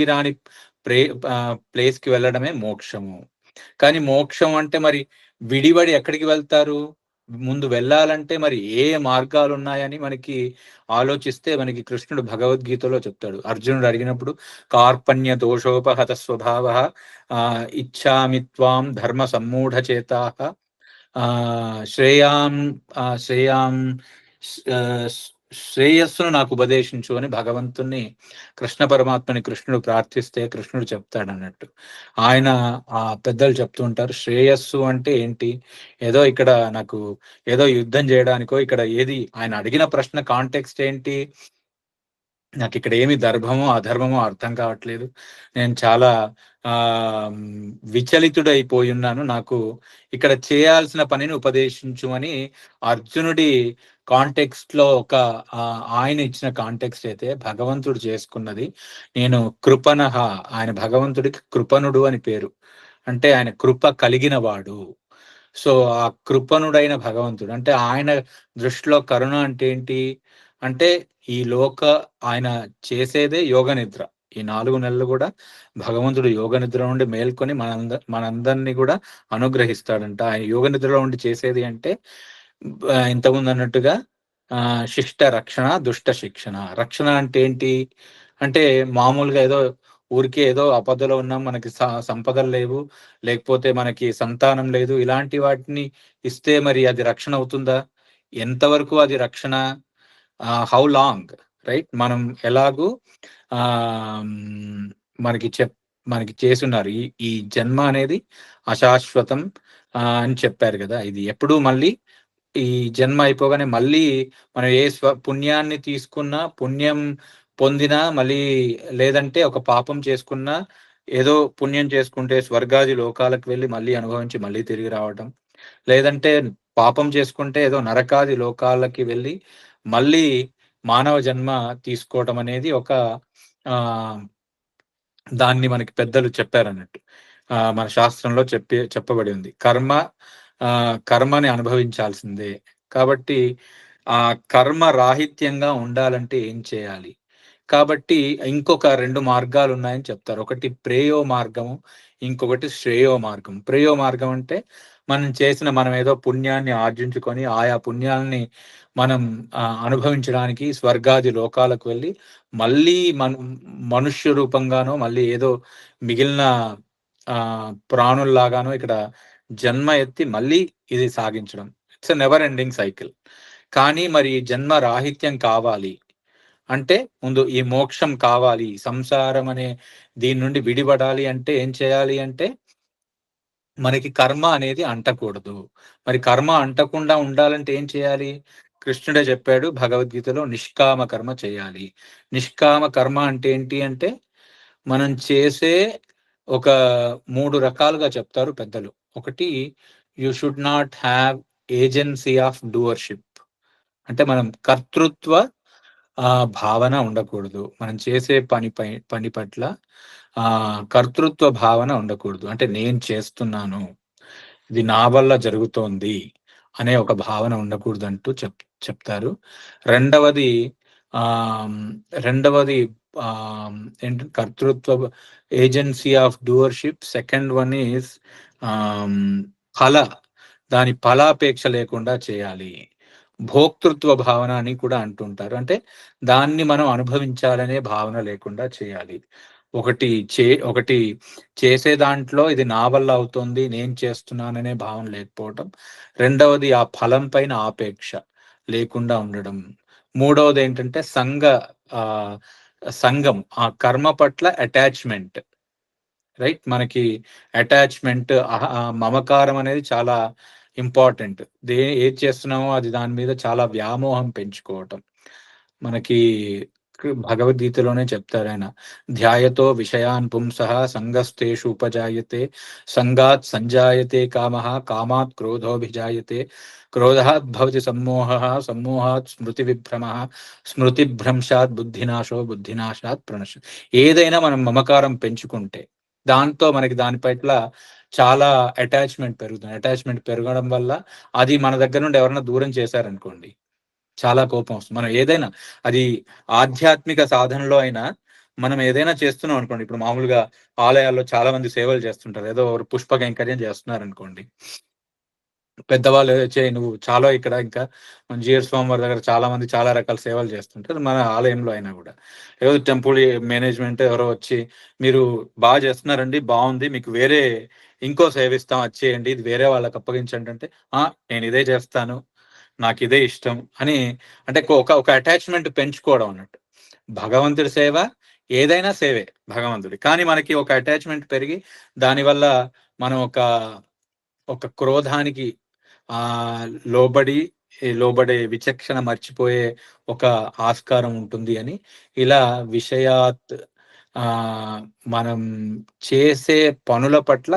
రాని ప్లేస్ కి వెళ్ళడమే మోక్షము. కానీ మోక్షం అంటే మరి విడివడి ఎక్కడికి వెళ్తారు? ముందు వెళ్ళాలంటే మరి ఏ మార్గాలు ఉన్నాయని మనకి ఆలోచిస్తే, మనకి కృష్ణుడు భగవద్గీతలో చెప్తాడు. అర్జునుడు అడిగినప్పుడు, కార్పణ్య దోషోపహత స్వభావ ఇచ్చామి త్వాం ధర్మ సమ్మూఢ చేతాః శ్రేయస్సును నాకు ఉపదేశించు అని భగవంతుణ్ణి, కృష్ణ పరమాత్మని కృష్ణుడు ప్రార్థిస్తే కృష్ణుడు చెప్తాడు అన్నట్టు. ఆయన పెద్దలు చెప్తూ ఉంటారు, శ్రేయస్సు అంటే ఏంటి? ఇక్కడ నాకు ఏదో యుద్ధం చేయడానికో, ఇక్కడ ఏది ఆయన అడిగిన ప్రశ్న కాంటెక్స్ట్ ఏంటి? నాకు ఇక్కడ ఏమి ధర్మమో అధర్మమో అర్థం కావట్లేదు, నేను చాలా విచలితుడైపోయి ఉన్నాను, నాకు ఇక్కడ చేయాల్సిన పనిని ఉపదేశించు అని అర్జునుడి కాంటెక్స్ట్ లో ఆయన ఇచ్చిన కాంటెక్స్ట్ అయితే భగవంతుడు చేసుకున్నది, నేను కృపణః, ఆయన భగవంతుడికి కృపణుడు అని పేరు. అంటే ఆయన కృప కలిగిన వాడు. సో ఆ కృపణుడైన భగవంతుడు అంటే ఆయన దృష్టిలో కరుణ అంటే ఏంటి అంటే ఆయన చేసేదే యోగ నిద్ర. ఈ 4 నెలలు కూడా భగవంతుడు యోగ నిద్ర నుండి మేల్కొని మనందరినీ కూడా అనుగ్రహిస్తాడంట. ఆయన యోగ నిద్రలో ఉండి చేసేది అంటే ఇంతకుముందు అన్నట్టుగా శిష్ట రక్షణ, దుష్ట శిక్షణ. రక్షణ అంటే ఏంటి అంటే మామూలుగా ఏదో ఊరికే ఏదో ఆపదలో ఉన్నాం, మనకి సంపదలు లేవు, లేకపోతే మనకి సంతానం లేదు, ఇలాంటి వాటిని ఇస్తే మరి అది రక్షణ అవుతుందా? ఎంతవరకు అది రక్షణ? How long, right? మనం ఎలాగూ మనకి మనకి చేసున్నారు ఈ జన్మ అనేది అశాశ్వతం అని చెప్పారు కదా. ఇది ఎప్పుడు మళ్ళీ ఈ జన్మ అయిపోగానే మళ్ళీ మనం ఏ పుణ్యాన్ని తీసుకున్నా, పుణ్యం పొందినా, మళ్ళీ లేదంటే ఒక పాపం చేసుకున్నా, ఏదో పుణ్యం చేసుకుంటే స్వర్గాది లోకాలకు వెళ్ళి మళ్ళీ అనుభవించి మళ్ళీ తిరిగి రావటం, లేదంటే పాపం చేసుకుంటే ఏదో నరకాది లోకాలకి వెళ్ళి మళ్ళీ మానవ జన్మ తీసుకోవటం అనేది ఒక దాన్ని మనకి పెద్దలు చెప్పారన్నట్టు. మన శాస్త్రంలో చెప్పబడి ఉంది. కర్మని అనుభవించాల్సిందే. కాబట్టి ఆ కర్మ రాహిత్యంగా ఉండాలంటే ఏం చేయాలి? కాబట్టి ఇంకొక 2 మార్గాలు ఉన్నాయని చెప్తారు. ఒకటి ప్రేయో మార్గము, ఇంకొకటి శ్రేయో మార్గం. ప్రేయో మార్గం అంటే మనం ఏదో పుణ్యాన్ని ఆర్జించుకొని ఆయా పుణ్యాల్ని మనం అనుభవించడానికి స్వర్గాది లోకాలకు వెళ్ళి మళ్ళీ మనుష్య రూపంగానో, మళ్ళీ ఏదో మిగిలిన ప్రాణుల్లాగానో ఇక్కడ జన్మ ఎత్తి మళ్ళీ ఇది సాగించడం. It's a never ending cycle. కానీ మరి జన్మ రాహిత్యం కావాలి అంటే, ముందు ఈ మోక్షం కావాలి, సంసారం అనే దీని నుండి విడిపడాలి అంటే ఏం చేయాలి అంటే, మనకి కర్మ అనేది అంటకూడదు. మరి కర్మ అంటకుండా ఉండాలంటే ఏం చేయాలి? కృష్ణుడే చెప్పాడు భగవద్గీతలో, నిష్కామ కర్మ చేయాలి. నిష్కామ కర్మ అంటే ఏంటి అంటే, మనం చేసే ఒక 3 రకాలుగా చెప్తారు పెద్దలు. ఒకటి, you should not have agency of doership. అంటే మనం కర్తృత్వ భావన ఉండకూడదు. మనం చేసే పని పట్ల కర్తృత్వ భావన ఉండకూడదు. అంటే నేను చేస్తున్నాను, ఇది నా వల్ల జరుగుతోంది అనే ఒక భావన ఉండకూడదు అంటూ చెప్తారు. రెండవది ఏంటి, కర్తృత్వ agency of doership. Second one is దాని ఫలాపేక్ష లేకుండా చేయాలి. భోక్తృత్వ భావన అని కూడా అంటుంటారు. అంటే దాన్ని మనం అనుభవించాలనే భావన లేకుండా చేయాలి. ఒకటి చేసే దాంట్లో ఇది నా వల్ల అవుతుంది, నేను చేస్తున్నాననే భావన లేకపోవటం. రెండవది ఆ ఫలం పైన ఆపేక్ష లేకుండా ఉండడం. మూడవది ఏంటంటే సంఘం, ఆ కర్మ పట్ల అటాచ్మెంట్, రైట్? మనకి అటాచ్మెంట్, మమకారం అనేది చాలా ఇంపార్టెంట్. ఏది చేస్తున్నామో అది దాని మీద చాలా వ్యామోహం పెంచుకోవటం. మనకి భగవద్గీతలోనే చెప్తారు ఆయన, ధ్యాయతో విషయాన్ పుంసః సంగస్తేషు ఉపజాయతే, సంగాత్ సంజాయతే కామః, కామాత్ క్రోధోభిజాయతే, క్రోధాత్ భవతి సమ్మోహః, సమ్మోహాత్ స్మృతి విభ్రమః, స్మృతిభ్రంశాత్ బుద్ధినాశో, బుద్ధినాశాత్ ప్రణశ్య. ఏదైనా మనం మమకారం పెంచుకుంటే దాంతో మనకి దాని పట్ల చాలా అటాచ్మెంట్ పెరుగుతుంది. అటాచ్మెంట్ పెరగడం వల్ల అది మన దగ్గర నుండి ఎవరైనా దూరం చేశారనుకోండి, చాలా కోపం వస్తుంది. మనం ఏదైనా, అది ఆధ్యాత్మిక సాధనలో అయినా, మనం ఏదైనా చేస్తున్నాం అనుకోండి, ఇప్పుడు మామూలుగా ఆలయాల్లో చాలా మంది సేవలు చేస్తుంటారు, ఏదో పుష్ప కైంకర్యం చేస్తున్నారు అనుకోండి, పెద్దవాళ్ళు నువ్వు చాలా ఇక్కడ ఇంకా మన జిఆర్ స్వామి వారి దగ్గర చాలా మంది చాలా రకాల సేవలు చేస్తుంటారు, మన ఆలయంలో అయినా కూడా. ఏదో టెంపుల్ మేనేజ్మెంట్ ఎవరో వచ్చి, మీరు బాగా చేస్తున్నారండి, బాగుంది, మీకు వేరే ఇంకో సేవ ఇస్తాం, వచ్చేయండి, ఇది వేరే వాళ్ళకి అప్పగించండి అంటే, నేను ఇదే చేస్తాను, నాకు ఇదే ఇష్టం అని, అంటే ఒక అటాచ్మెంట్ పెంచుకోవడం అన్నట్టు. భగవంతుడి సేవ ఏదైనా సేవే భగవంతుడి, కానీ మనకి ఒక అటాచ్మెంట్ పెరిగి దానివల్ల మనం ఒక క్రోధానికి లోబడే విచక్షణ మర్చిపోయే ఒక ఆస్కారం ఉంటుంది అని, ఇలా విషయాత్ మనం చేసే పనుల పట్ల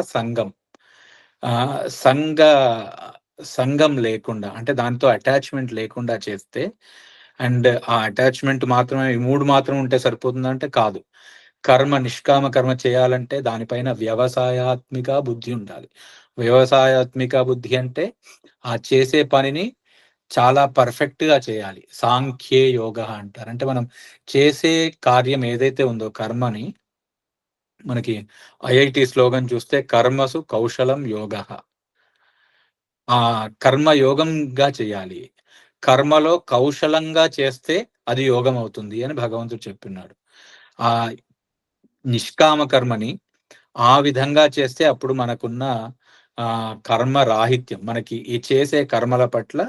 సంఘం లేకుండా, అంటే దాంతో అటాచ్మెంట్ లేకుండా చేస్తే, అండ్ ఆ అటాచ్మెంట్ మాత్రమే ఈ 3 మాత్రం ఉంటే సరిపోతుందంటే కాదు. నిష్కామ కర్మ చేయాలంటే దానిపైన వ్యవసాయాత్మిక బుద్ధి ఉండాలి. వ్యవసాయాత్మిక బుద్ధి అంటే ఆ చేసే పనిని చాలా పర్ఫెక్ట్ గా చేయాలి. సాంఖ్యే యోగ అంటారు. అంటే మనం చేసే కార్యం ఏదైతే ఉందో కర్మని, మనకి ఐఐటి స్లోగన్ చూస్తే కర్మసు కౌశలం యోగః. ఆ కర్మ యోగంగా చేయాలి. కర్మలో కౌశలంగా చేస్తే అది యోగం అవుతుంది అని భగవంతుడు చెప్తున్నాడు. ఆ నిష్కామ కర్మని ఆ విధంగా చేస్తే అప్పుడు మనకున్న కర్మ రాహిత్యం, మనకి ఈ చేసే కర్మల పట్ల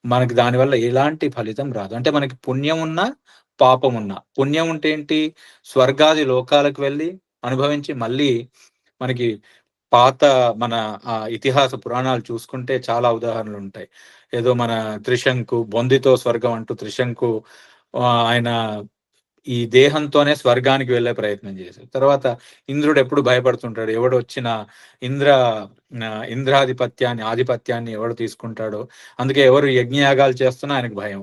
మనకి దానివల్ల ఎలాంటి ఫలితం రాదు. అంటే మనకి పుణ్యం ఉన్నా, పాపం ఉన్నా. పుణ్యం ఉంటే ఏంటి? స్వర్గాది లోకాలకు వెళ్ళి అనుభవించి మళ్ళీ మనకి పాత మన ఇతిహాస పురాణాలు చూసుకుంటే చాలా ఉదాహరణలుంటాయి. ఏదో మన త్రిశంకు, బొందితో స్వర్గం అంటూ త్రిశంకు ఆయన ఈ దేహంతోనే స్వర్గానికి వెళ్ళే ప్రయత్నం చేశారు. తర్వాత ఇంద్రుడు ఎప్పుడు భయపడుతుంటాడు. ఎవడొచ్చినా ఇంద్ర ఇంద్రాధిపత్యాన్ని, ఆధిపత్యాన్ని ఎవడు తీసుకుంటాడో, అందుకే ఎవరు యజ్ఞయాగాలు చేస్తున్నా ఆయనకు భయం.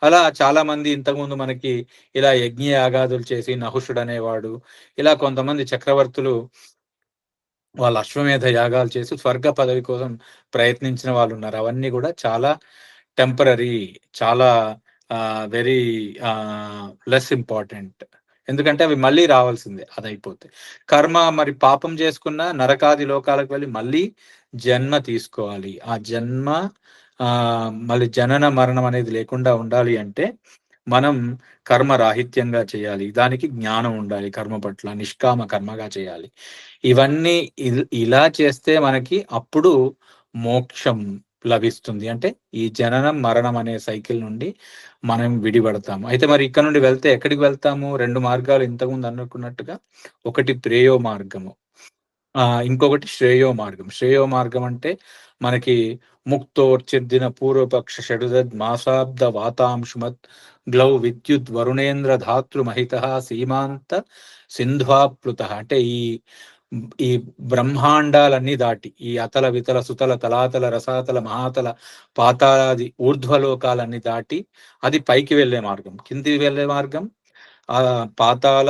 అలా చాలా మంది ఇంతకుముందు మనకి ఇలా యజ్ఞయాగాదులు చేసి నహుషుడు అనేవాడు, ఇలా కొంతమంది చక్రవర్తులు వాళ్ళు అశ్వమేధ యాగాలు చేసి స్వర్గ పదవి కోసం ప్రయత్నించిన వాళ్ళున్నారు. అవన్నీ గూడా చాలా టెంపరరీ, చాలా వెరీ లెస్ ఇంపార్టెంట్. ఎందుకంటే అవి మళ్ళీ రావాల్సిందే అదయిపోతే. కర్మ మరి పాపం చేసుకున్న నరకాది లోకాలకు వెళ్ళి మళ్ళీ జన్మ తీసుకోవాలి. ఆ జన్మ మళ్ళీ జనన మరణం అనేది లేకుండా ఉండాలి అంటే మనం కర్మ రాహిత్యంగా చేయాలి. దానికి జ్ఞానం ఉండాలి. కర్మ పట్ల నిష్కామ కర్మగా చేయాలి. ఇవన్నీ ఇలా చేస్తే మనకి అప్పుడు మోక్షం లభిస్తుంది. అంటే ఈ జననం, మరణం అనే సైకిల్ నుండి మనం విడిపడతాము. అయితే మరి ఇక్కడ నుండి వెళ్తే ఎక్కడికి వెళ్తాము? 2 మార్గాలు ఇంతకుముందు అనుకున్నట్టుగా. ఒకటి ప్రేయో మార్గము. ఇంకొకటి శ్రేయో మార్గం. శ్రేయో మార్గం అంటే మనకి ముక్తోర్చిద్దిన పూర్వపక్ష షడుదద్ మాసాబ్ద వాతాంశుమత్ గ్లౌ విద్యుత్ వరుణేంద్ర ధాతృ మహితః సీమాంత సింధ్వాప్లుతః. అంటే ఈ బ్రహ్మాండాలన్నీ దాటి, ఈ అతల వితల సుతల తలాతల రసాతల మహాతల పాతాళాది ఊర్ధ్వలోకాలన్నీ దాటి అది పైకి వెళ్ళే మార్గం. కిందికి వెళ్ళే మార్గం పాతాళ,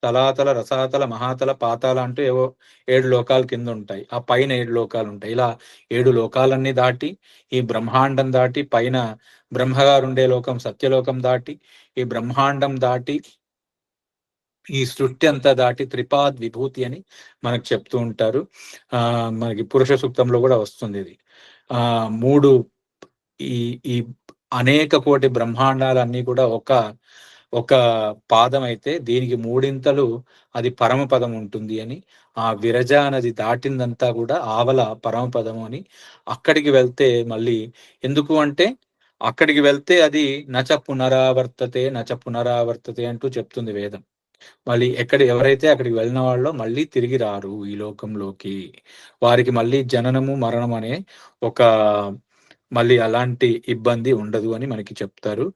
తలాతల, రసాతల, మహాతల, పాతాళ అంటూ ఏవో 7 లోకాలు కింద ఉంటాయి. ఆ పైన 7 లోకాలు ఉంటాయి. ఇలా 7 లోకాలన్నీ దాటి, ఈ బ్రహ్మాండం దాటి, పైన బ్రహ్మగారు ఉండే లోకం సత్యలోకం దాటి, ఈ బ్రహ్మాండం దాటి, ఈ సృష్టి అంతా దాటి త్రిపాద్ విభూతి అని మనకు చెప్తూ ఉంటారు. మనకి పురుష సూక్తంలో కూడా వస్తుంది ఇది. 3 ఈ ఈ అనేక కోటి బ్రహ్మాండాలన్నీ కూడా ఒక పాదం అయితే దీనికి 3 అది పరమపదం ఉంటుంది అని, ఆ విరజ నది దాటిందంతా కూడా ఆవల పరమపదము అని. అక్కడికి వెళ్తే మళ్ళీ ఎందుకు అంటే అక్కడికి వెళ్తే అది నచ పునరావర్తతే నచ పునరావర్తతే అంటూ చెప్తుంది వేదం. మళ్ళీ ఎవరైతే అక్కడికి వెళ్ళిన వాళ్ళో మళ్ళీ తిరిగి రారు ఈ లోకంలోకి. వారికి మళ్ళీ జననము, మరణం అనే ఒక మళ్ళీ అలాంటి ఇబ్బంది ఉండదు అని మనకి చెప్తారు.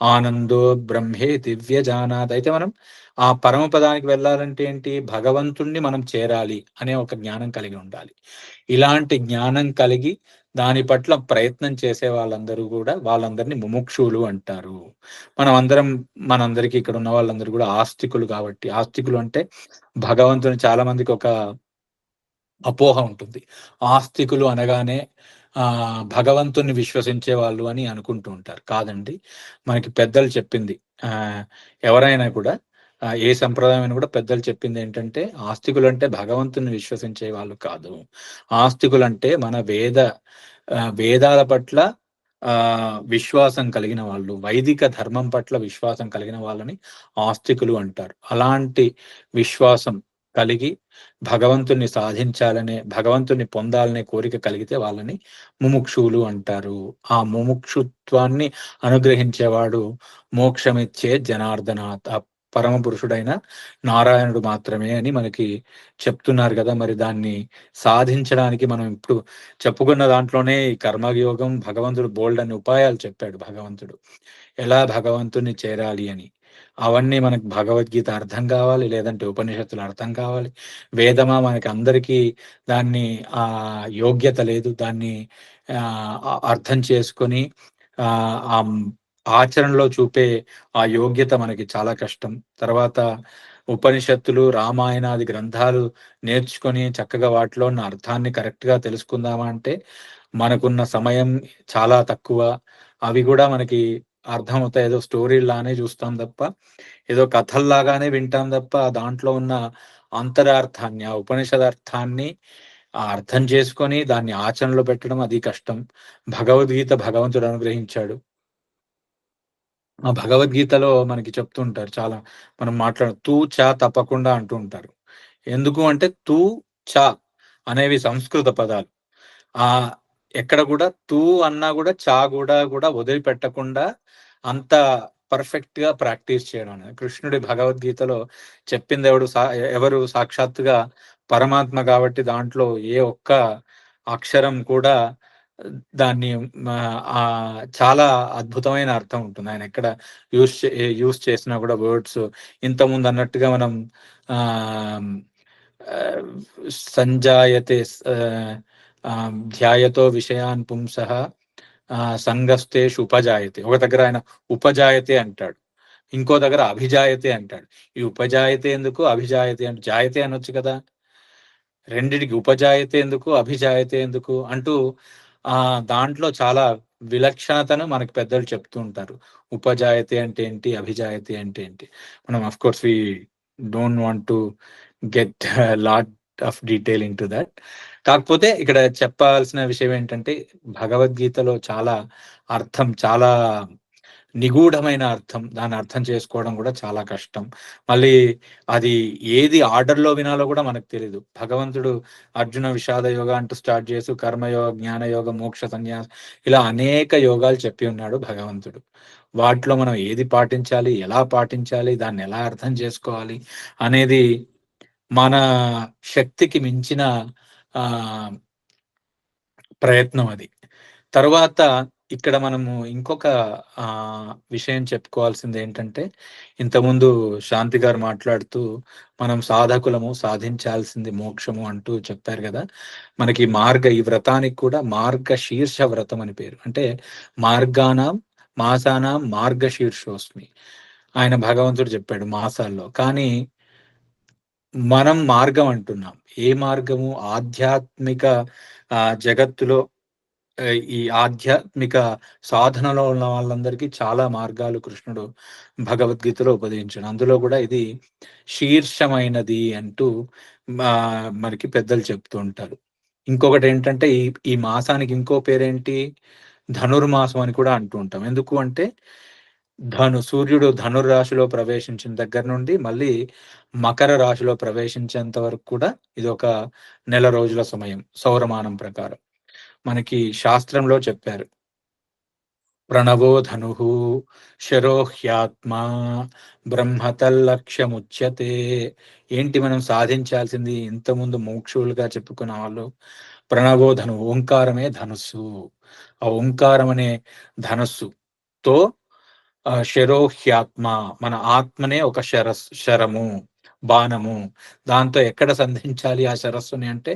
ఆనందో బ్రహ్మే దివ్య జానాత్. అయితే మనం ఆ పరమపదానికి వెళ్ళాలంటే ఏంటి? భగవంతుణ్ణి మనం చేరాలి అనే ఒక జ్ఞానం కలిగి ఉండాలి. ఇలాంటి జ్ఞానం కలిగి దాని పట్ల ప్రయత్నం చేసే వాళ్ళందరూ కూడా వాళ్ళందరినీ ముముక్షువులు అంటారు. మనందరికీ ఇక్కడ ఉన్న వాళ్ళందరూ కూడా ఆస్తికులు కాబట్టి, ఆస్తికులు అంటే భగవంతుని చాలా మందికి ఒక అపోహ ఉంటుంది. ఆస్తికులు అనగానే భగవంతుణ్ణి విశ్వసించే వాళ్ళు అని అనుకుంటూ ఉంటారు. కాదండి. మనకి పెద్దలు చెప్పింది ఎవరైనా కూడా ఏ సంప్రదాయమైనా కూడా పెద్దలు చెప్పిందేంటంటే, ఆస్తికులంటే భగవంతుని విశ్వసించే వాళ్ళు కాదు. ఆస్తికులంటే మన వేదాల పట్ల విశ్వాసం కలిగిన వాళ్ళు, వైదిక ధర్మం పట్ల విశ్వాసం కలిగిన వాళ్ళని ఆస్తికులు అంటారు. అలాంటి విశ్వాసం కలిగి భగవంతుణ్ణి సాధించాలనే, భగవంతుణ్ణి పొందాలనే కోరిక కలిగితే వాళ్ళని ముముక్షువులు అంటారు. ఆ ముముక్షుత్వాన్ని అనుగ్రహించేవాడు మోక్షమిచ్చే జనార్దనాథ్, ఆ పరమ పురుషుడైన నారాయణుడు మాత్రమే అని మనకి చెప్తున్నారు కదా! మరి దాన్ని సాధించడానికి మనం ఇప్పుడు చెప్పుకున్న దాంట్లోనే ఈ కర్మయోగం భగవంతుడు బోలెడన్ని ఉపాయాలు చెప్పాడు భగవంతుడు. ఎలా భగవంతుణ్ణి చేరాలి అని. అవన్నీ మనకు భగవద్గీత అర్థం కావాలి, లేదంటే ఉపనిషత్తులు అర్థం కావాలి. వేదమా మనకి అందరికీ దాన్ని యోగ్యత లేదు. దాన్ని అర్థం చేసుకొని ఆచరణలో చూపే ఆ యోగ్యత మనకి చాలా కష్టం. తర్వాత ఉపనిషత్తులు, రామాయణాది గ్రంథాలు నేర్చుకొని చక్కగా వాటిలో ఉన్న అర్థాన్ని కరెక్ట్‌గా తెలుసుకుందామా అంటే మనకున్న సమయం చాలా తక్కువ. అవి కూడా మనకి అర్థమవుతాయి. ఏదో స్టోరీలానే చూస్తాం తప్ప, ఏదో కథల్లాగానే వింటాం తప్ప, దాంట్లో ఉన్న అంతరార్థాన్ని, ఆ ఉపనిషదర్థాన్ని అర్థం చేసుకొని దాన్ని ఆచరణలో పెట్టడం అది కష్టం. భగవద్గీత భగవంతుడు అనుగ్రహించాడు. ఆ భగవద్గీతలో మనకి చెప్తుంటారు చాలా. మనం తూ, చ తప్పకుండా అంటూ ఉంటారు. ఎందుకు అంటే తూ, చ అనేవి సంస్కృత పదాలు. ఆహ్, ఎక్కడ గూడా తూ అన్నా గూడా, చ గూడా వదిలిపెట్టకుండా అంత పర్ఫెక్ట్‌గా ప్రాక్టీస్ చేయడం అనేది. కృష్ణుడి భగవద్గీతలో చెప్పిందెవడు ఎవరు సాక్షాత్తుగా పరమాత్మ గాబట్టి దాంట్లో ఏ ఒక్క అక్షరం కూడా దాన్ని చాలా అద్భుతమైన అర్థం ఉంటుంది. ఆయనెక్కడ యూజ్ చేసినా గూడా వర్డ్స్ ఇంతకుముందన్నట్టుగా మనం ఆహ్, ఆహ్, సంజాయతే ధ్యాయతో విషయాన్ పుంసః సంగస్తేషు ఉపజాయతే. ఒక దగ్గర ఆయన ఉపజాయతే అంటాడు. ఇంకో దగ్గర అభిజాయతే అంటాడు. ఈ ఉపజాయతే ఎందుకు? అభిజాయతే జాయతే అనొచ్చు కదా! రెండిటికి ఉపజాయతే ఎందుకు? అభిజాయతే ఎందుకు? అంటూ దాంట్లో చాలా విలక్షణతను మనకు పెద్దలు చెప్తూ ఉంటారు. ఉపజాయతే అంటే ఏంటి? అభిజాయతే అంటే ఏంటి? మనం of course don't want to get lot of detail into that. కాకపోతే ఇక్కడ చెప్పాల్సిన విషయం ఏంటంటే, భగవద్గీతలో చాలా నిగూఢమైన అర్థం. దాన్ని అర్థం చేసుకోవడం గూడా చాలా కష్టం. మళ్ళీ అది ఏది ఆర్డర్‌లో వినాలో గూడా మనకు తెలీదు. భగవంతుడు అర్జున విషాద యోగ అంటూ స్టార్ట్ చేస్తూ కర్మయోగ, జ్ఞానయోగ, మోక్ష సన్యాసం ఇలా అనేక యోగాలు చెప్పి ఉన్నాడు భగవంతుడు. వాటిలో మనం ఏది పాటించాలి? ఎలా పాటించాలి? దాన్నెలా అర్థం చేసుకోవాలి? అనేది మన శక్తికి మించిన ఆహ్, ప్రయత్నం అది. తరువాత ఇక్కడ మనము ఇంకొక విషయం చెప్పుకోవాల్సిందేంటంటే, ఇంతకుముందు శాంతి గారు మాట్లాడుతూ, మనం సాధకులము, సాధించాల్సింది మోక్షము అంటూ చెప్పారు గదా! మనకి ఈ వ్రతానికి కూడా మార్గశీర్ష వ్రతం అని పేరు. అంటే మార్గానాం, మాసానాం మార్గశీర్షోస్మి. ఆయన భగవంతుడు చెప్పాడు మాసాల్లో. కానీ మనం మార్గం అంటున్నాం. ఏ మార్గము? ఆధ్యాత్మిక జగత్తులో ఈ ఆధ్యాత్మిక సాధనలో ఉన్న వాళ్ళందరికీ చాలా మార్గాలు కృష్ణుడు భగవద్గీతలో ఉపదేశించాడు. అందులో గూడా ఇది శీర్షమైనది అంటూ మనకి పెద్దలు చెప్తూ ఉంటారు. ఇంకొకటేంటంటే ఈ ఈ మాసానికి ఇంకో పేరేంటి? ధనుర్మాసం అని కూడా అంటూ ఉంటాం. ఎందుకు అంటే సూర్యుడు ధనుర్రాశిలో ప్రవేశించిన దగ్గర నుండి మళ్ళీ మకర రాశిలో ప్రవేశించేంత వరకు కూడా ఇదొక నెల రోజుల సమయం సౌరమానం ప్రకారం. మనకి శాస్త్రంలో చెప్పారు. ప్రణవో ధనుః శరో హ్యాత్మా బ్రహ్మతల్లక్ష్యముచ్యతే. ఏంటి మనం సాధించాల్సింది? ఇంతకుముందు మోక్షులుగా చెప్పుకున్న వాళ్ళు ప్రణవో ఓంకారమే ధనుస్సు. ఆ ఓంకారం అనే ధనస్సుతో శరో హ్యాత్మ మన ఆత్మనే ఒక శరము, బాణము. దాంతో ఎక్కడ సంధించాలి ఆ శరస్సుని అంటే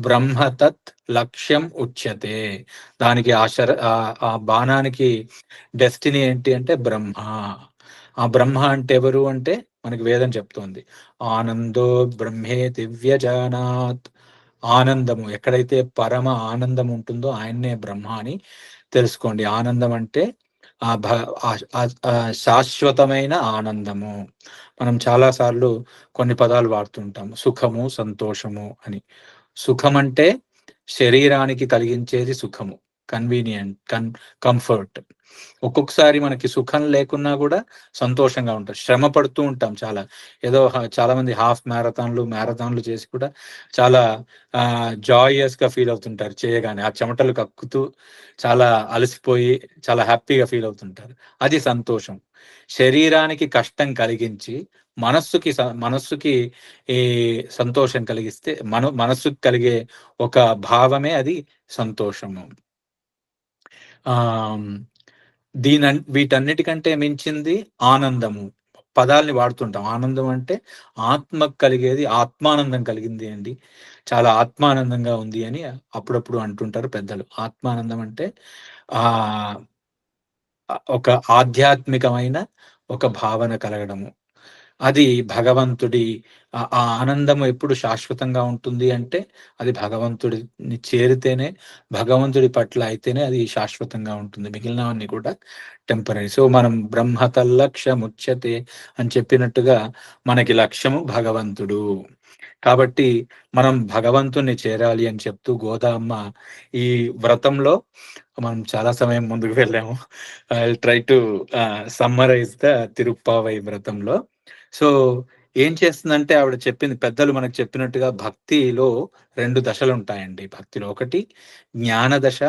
బ్రహ్మతత్ లక్ష్యం ఉచ్యతే. దానికి ఆ బాణానికి డెస్టినీ ఏంటి అంటే బ్రహ్మ. ఆ బ్రహ్మ అంటే ఎవరు అంటే మనకి వేదం చెప్తోంది. ఆనందో బ్రహ్మేతి వ్యజానాత్. ఆనందము ఎక్కడైతే పరమ ఆనందం ఉంటుందో ఆయన్నే బ్రహ్మ అని తెలుసుకోండి. ఆనందం అంటే ఆ భ శాశ్వతమైన ఆనందము. మనం చాలా సార్లు కొన్ని పదాలు వాడుతుంటాము. సుఖము, సంతోషము అని. సుఖం అంటే శరీరానికి కలిగించేది సుఖము. Convenient, comfort. ఒక్కొక్కసారి మనకి సుఖం లేకున్నా గూడా సంతోషంగా ఉంటాం. శ్రమ పడుతూ ఉంటాం చాలా. ఏదో చాలామంది హాఫ్ మ్యారథాన్‌లు చేసి కూడా చాలా జాయస్‌గా ఫీల్ అవుతుంటారు చేయగానే. ఆ చెమటలు కక్కుతూ చాలా అలసిపోయి చాలా హ్యాపీగా ఫీల్ అవుతుంటారు. అది సంతోషం. శరీరానికి కష్టం కలిగించి మనస్సుకి ఈ సంతోషం కలిగిస్తే మనస్సుకి కలిగే ఒక భావమే అది సంతోషము. ఆహ్, వీటన్నిటికంటే మించింది ఆనందము. పదాల్ని వాడుతుంటాం. ఆనందం అంటే ఆత్మకు కలిగేది ఆత్మానందం కలిగింది అండి. చాలా ఆత్మానందంగా ఉంది అని అప్పుడప్పుడు అంటుంటారు పెద్దలు. ఆత్మానందం అంటే ఒక ఆధ్యాత్మికమైన ఒక భావన కలగడము. అది భగవంతుడి ఆ ఆనందం ఎప్పుడు శాశ్వతంగా ఉంటుంది అంటే, అది భగవంతుడిని చేరితేనే, భగవంతుడి పట్ల అయితేనే అది శాశ్వతంగా ఉంటుంది. మిగిలినవన్నీ కూడా టెంపరరీ. సో, మనం బ్రహ్మ తల్లక్ష్యముచ్యతే అని చెప్పినట్టుగా మనకి లక్ష్యము భగవంతుడు. కాబట్టి మనం భగవంతుడిని చేరాలి అని చెప్తూ గోదామ్మ ఈ వ్రతంలో మనం చాలా సమయం ముందుకు వెళ్ళాము. I will try to summarise the Tiruppavai వ్రతంలో. సో, ఏం చేస్తుందంటే ఆవిడ చెప్పింది, పెద్దలు మనకు చెప్పినట్టుగా భక్తిలో 2 దశలుంటాయండి భక్తిలో. ఒకటి జ్ఞాన దశ,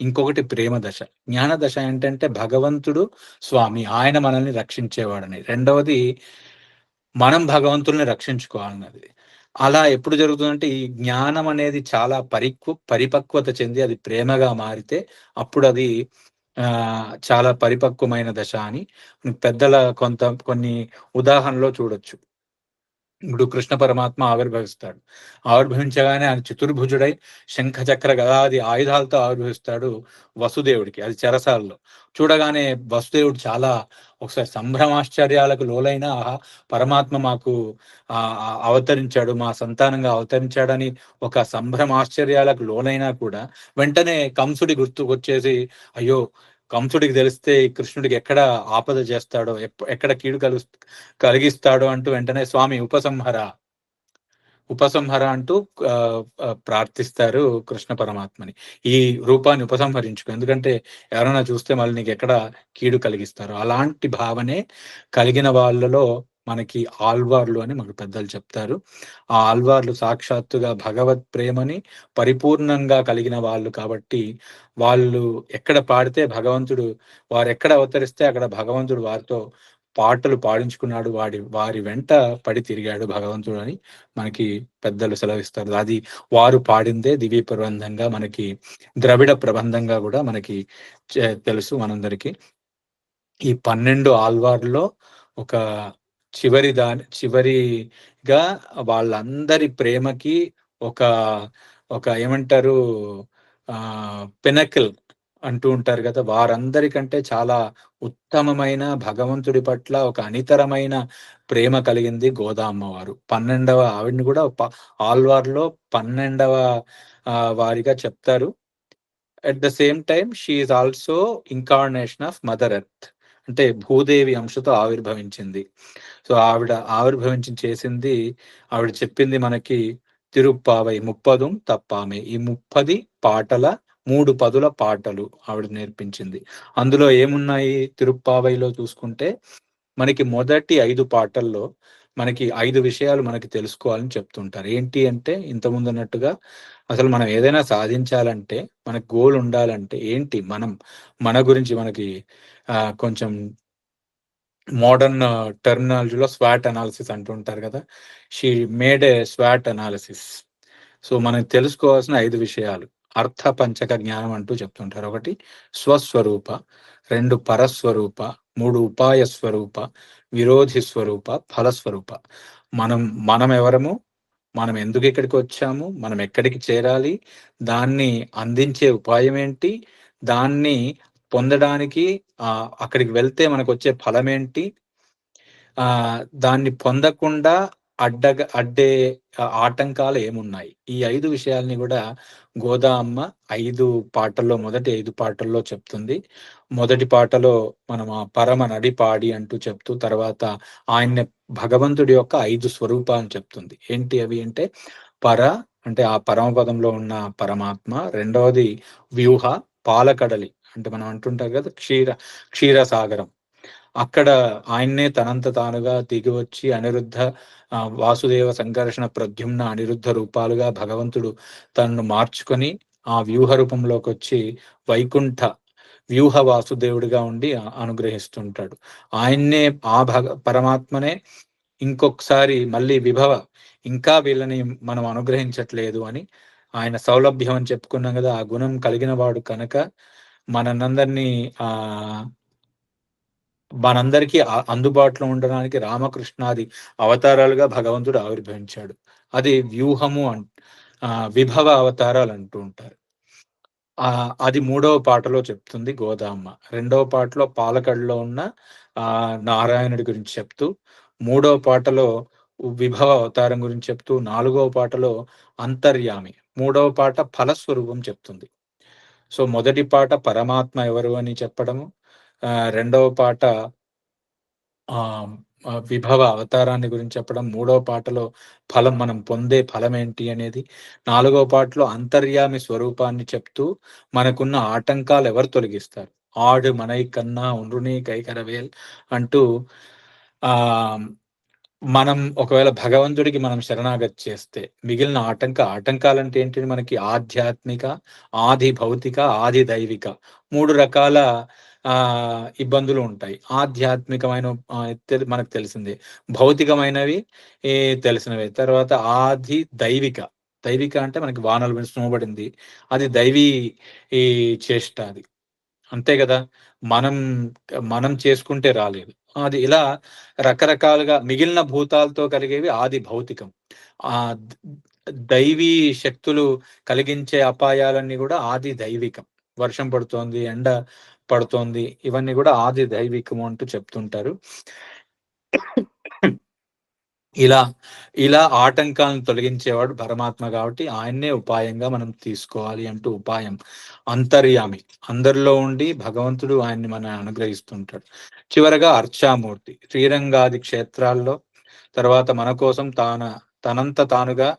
ఇంకొకటి ప్రేమ దశ. జ్ఞాన దశ ఏంటంటే భగవంతుడు స్వామి, ఆయన మనల్ని రక్షించేవాడని. రెండవది మనం భగవంతుల్ని రక్షించుకోవాలన్నది. అలా ఎప్పుడు జరుగుతుందంటే, ఈ జ్ఞానం అనేది చాలా పరిపక్వత చెంది అది ప్రేమగా మారితే అప్పుడది చాలా పరిపక్వమైన దశ అని పెద్దల కొన్ని ఉదాహరణలో చూడొచ్చు. ఇప్పుడు కృష్ణ పరమాత్మ ఆవిర్భవిస్తాడు. ఆవిర్భవించగానే ఆయన చతుర్భుజుడై శంఖ, చక్ర, గదాది ఆయుధాలతో ఆవిర్భవిస్తాడు వసుదేవుడికి. అది చెరసాలలో. చూడగానే వసుదేవుడు చాలా ఒకసారి సంభ్రమాశ్చర్యాలకు లోలైన, ఆహా! పరమాత్మ మాకు అవతరించాడు, మా సంతానంగా అవతరించాడని ఒక సంభ్రమాశ్చర్యాలకు లోనైనా కూడా వెంటనే కంసుడి గుర్తుకొచ్చేసి, అయ్యో! కంసుడికి తెలిస్తే కృష్ణుడికి ఎక్కడ ఆపద చేస్తాడో, ఎక్కడ కీడు కలిగిస్తాడో అంటూ వెంటనే స్వామి ఉపసంహర అంటూ ప్రార్థిస్తారు కృష్ణ పరమాత్మని. ఈ రూపాన్ని ఉపసంహరించుకో, ఎందుకంటే ఎవరైనా చూస్తే మళ్ళీ నీకు ఎక్కడ కీడు కలిగిస్తారు. అలాంటి భావనే కలిగిన వాళ్ళలో మనకి ఆళ్వార్లు అని మనకు పెద్దలు చెప్తారు. ఆ ఆళ్వార్లు సాక్షాత్తుగా భగవత్ ప్రేమని పరిపూర్ణంగా కలిగిన వాళ్ళు కాబట్టి, వాళ్ళు ఎక్కడ పాడితే భగవంతుడు, వారెక్కడ అవతరిస్తే అక్కడ భగవంతుడు వారితో పాటలు పాడించుకున్నాడు, వారి వెంట పడి తిరిగాడు భగవంతుడు అని మనకి పెద్దలు సెలవిస్తారు. అది వారు పాడిందే దివ్య ప్రబంధంగా, మనకి ద్రవిడ ప్రబంధంగా కూడా మనకి తెలుసు మనందరికీ. ఈ 12 ఆళ్వార్లో ఒక చివరిగా వాళ్ళందరి ప్రేమకి ఒక ఒక ఏమంటారు, పినకిల్ అంటూ ఉంటారు కదా! వారందరికంటే చాలా ఉత్తమమైన, భగవంతుడి పట్ల ఒక అనితరమైన ప్రేమ కలిగింది గోదామ్మవారు. 12వ ఆవిడని కూడా ఆళ్వార్‌లో 12వ వారిగా చెప్తారు. At the same time she is also incarnation of mother earth. అంటే భూదేవి అంశతో ఆవిర్భవించింది. సో, ఆవిడ ఆవిర్భవించి చేసింది, ఆవిడ చెప్పింది మనకి తిరుప్పావై ముప్పదుం తప్పామె. ఈ 30 పాటల 3 పదుల పాటలు ఆవిడ నేర్పించింది. అందులో ఏమున్నాయి తిరుప్పావైలో చూసుకుంటే, మనకి మొదటి 5 పాటల్లో మనకి 5 విషయాలు మనకి తెలుసుకోవాలని చెప్తుంటారు. ఏంటి అంటే, ఇంతకుముందన్నట్టుగా అసలు మనం ఏదైనా సాధించాలంటే, మనకు గోల్ ఉండాలంటే ఏంటి? మన గురించి మనకి కొంచెం మోడర్న్ టెర్మినాలజీలో స్వాట్ అనాలిసిస్ అంటుంటారు కదా! She made A swat analysis. So, మనకు తెలుసుకోవాల్సిన 5 విషయాలు. అర్థ పంచక జ్ఞానం అంటూ చెప్తుంటారు. ఒకటి స్వస్వరూప, 2 పరస్వరూప, 3 ఉపాయ స్వరూప, విరోధి స్వరూప, ఫలస్వరూప. మనం ఎవరము? మనం ఎందుకు ఇక్కడికి వచ్చాము? మనం ఎక్కడికి చేరాలి? దాన్ని అందించే ఉపాయం ఏంటి? దాన్ని పొందడానికి అక్కడికి వెళ్తే మనకొచ్చే ఫలమేంటి? దాన్ని పొందకుండా అడ్డే ఆటంకాలు ఏమున్నాయి? ఈ 5 విషయాల్ని గూడా గోదా అమ్మ 5 పాటల్లో, మొదటి 5 పాటల్లో చెప్తుంది. మొదటి పాటలో మనం ఆ పరమ నడిపాడి అంటూ చెప్తూ, తర్వాత ఆయన్ని భగవంతుడి యొక్క 5 స్వరూపాలను చెప్తుంది. ఏంటి అవి అంటే, పర అంటే ఆ పరమపదంలో ఉన్న పరమాత్మ. రెండవది వ్యూహ, పాలకడలి. అంటే మనం అంటుంటాం కదా, క్షీరసాగరం. అక్కడ ఆయన్నే తనంత తానుగా దిగివచ్చి వాసుదేవ సంకర్షణ ప్రద్యుమ్న అనిరుద్ధ రూపాలుగా భగవంతుడు తనను మార్చుకొని ఆ వ్యూహ రూపంలోకొచ్చి వైకుంఠ వ్యూహ వాసుదేవుడిగా ఉండి అనుగ్రహిస్తుంటాడు. ఆయన్నే ఆ పరమాత్మనే ఇంకొకసారి మళ్ళీ ఇంకా వీళ్ళని మనం అనుగ్రహించట్లేదు అని, ఆయన సౌలభ్యం అని చెప్పుకున్నాం కదా, ఆ గుణం కలిగిన వాడు కనుక మనందరినీ మనందరికీ అందుబాటులో ఉండడానికి రామకృష్ణాది అవతారాలుగా భగవంతుడు ఆవిర్భవించాడు. అది వ్యూహము విభవ అవతారాలు అంటూ ఉంటారు. అది 3వ పాటలో చెప్తుంది గోదామ్మ. 2వ పాటలో పాలకడలో ఉన్న నారాయణుడి గురించి చెప్తూ, మూడవ పాటలో విభవ అవతారం గురించి చెప్తూ, నాలుగవ పాటలో అంతర్యామి, మూడవ పాట ఫలస్వరూపం చెప్తుంది. సో మొదటి పాట పరమాత్మ ఎవరు అని చెప్పడము, రెండవ పాట విభవ అవతారాన్ని గురించి చెప్పడం, మూడవ పాటలో ఫలం, మనం పొందే ఫలం ఏంటి అనేది, నాలుగవ పాటలో అంతర్యామి స్వరూపాన్ని చెప్తూ మనకున్న ఆటంకాలు ఎవరు తొలగిస్తారు, ఆడు మనై కన్నా ఉండ్రుని కైకరవేల్ అంటూ ఆ మనం ఒకవేళ భగవంతుడికి మనం శరణాగతి చేస్తే మిగిలిన ఆటంకాలంటే ఏంటి, మనకి ఆధ్యాత్మిక, ఆది భౌతిక, ఆది దైవిక, మూడు రకాల ఇబ్బందులు ఉంటాయి. ఆధ్యాత్మికమైన మనకు తెలిసిందే, భౌతికమైనవి తెలిసినవే, తర్వాత ఆది దైవిక, దైవిక అంటే మనకి వానలు వినబడింది, అది దైవీ ఈ చేష్ట, అది అంతే కదా, మనం మనం చేసుకుంటే రాలేదు అది. ఇలా రకరకాలుగా మిగిలిన భూతాలతో కలిగేవి ఆది భౌతికం, ఆ దైవీ శక్తులు కలిగించే అపాయాలన్నీ కూడా ఆది దైవికం. వర్షం పడుతోంది, ఎండ పడుతోంది, ఇవన్నీ కూడా ఆది దైవికము అంటూ చెప్తుంటారు. ఇలా ఇలా ఆటంకాలను తొలగించేవాడు పరమాత్మ కాబట్టి ఆయన్నే ఉపాయంగా మనం తీసుకోవాలి అంటూ ఉపాయం అంతర్యామి, అందరిలో ఉండి భగవంతుడు ఆయన్ని మన అనుగ్రహిస్తుంటాడు. చివరగా అర్చామూర్తి, శ్రీరంగాది క్షేత్రాల్లో, తర్వాత మన కోసం తనంత తానుగా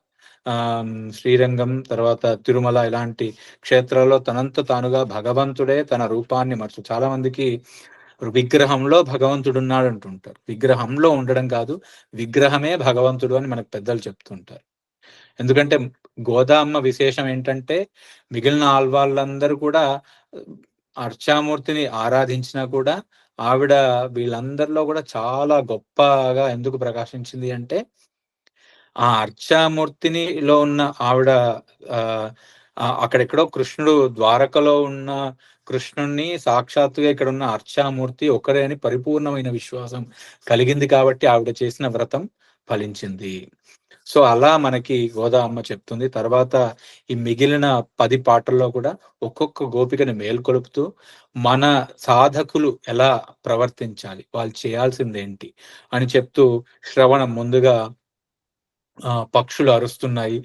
శ్రీరంగం, తర్వాత తిరుమల ఇలాంటి క్షేత్రాల్లో తనంత తానుగా భగవంతుడే తన రూపాన్ని చాలా మందికి విగ్రహంలో భగవంతుడు ఉన్నాడు అంటుంటారు. విగ్రహంలో ఉండడం కాదు, విగ్రహమే భగవంతుడు అని మనకు పెద్దలు చెప్తుంటారు. ఎందుకంటే గోదామ్మ విశేషం ఏంటంటే, మిగిలిన ఆళ్వాళ్ళందరూ కూడా అర్చామూర్తిని ఆరాధించినా కూడా ఆవిడ వీళ్ళందరిలో కూడా చాలా గొప్పగా ఎందుకు ప్రకాశించింది అంటే, ఆ అర్చామూర్తినిలో ఉన్న ఆవిడ అక్కడెక్కడో కృష్ణుడు ద్వారకలో ఉన్న కృష్ణుణ్ణి సాక్షాత్తుగా ఇక్కడ ఉన్న అర్చామూర్తి ఒకరే అని పరిపూర్ణమైన విశ్వాసం కలిగింది కాబట్టి ఆవిడ చేసిన వ్రతం ఫలించింది. సో అలా మనకి గోదా అమ్మ చెప్తుంది. తర్వాత ఈ మిగిలిన 10 పాటల్లో కూడా ఒక్కొక్క గోపికని మేల్కొలుపుతూ మన సాధకులు ఎలా ప్రవర్తించాలి, వాళ్ళు చేయాల్సిందేంటి అని చెప్తూ, శ్రవణం ముందుగా పక్షులు అరుస్తున్నాయి,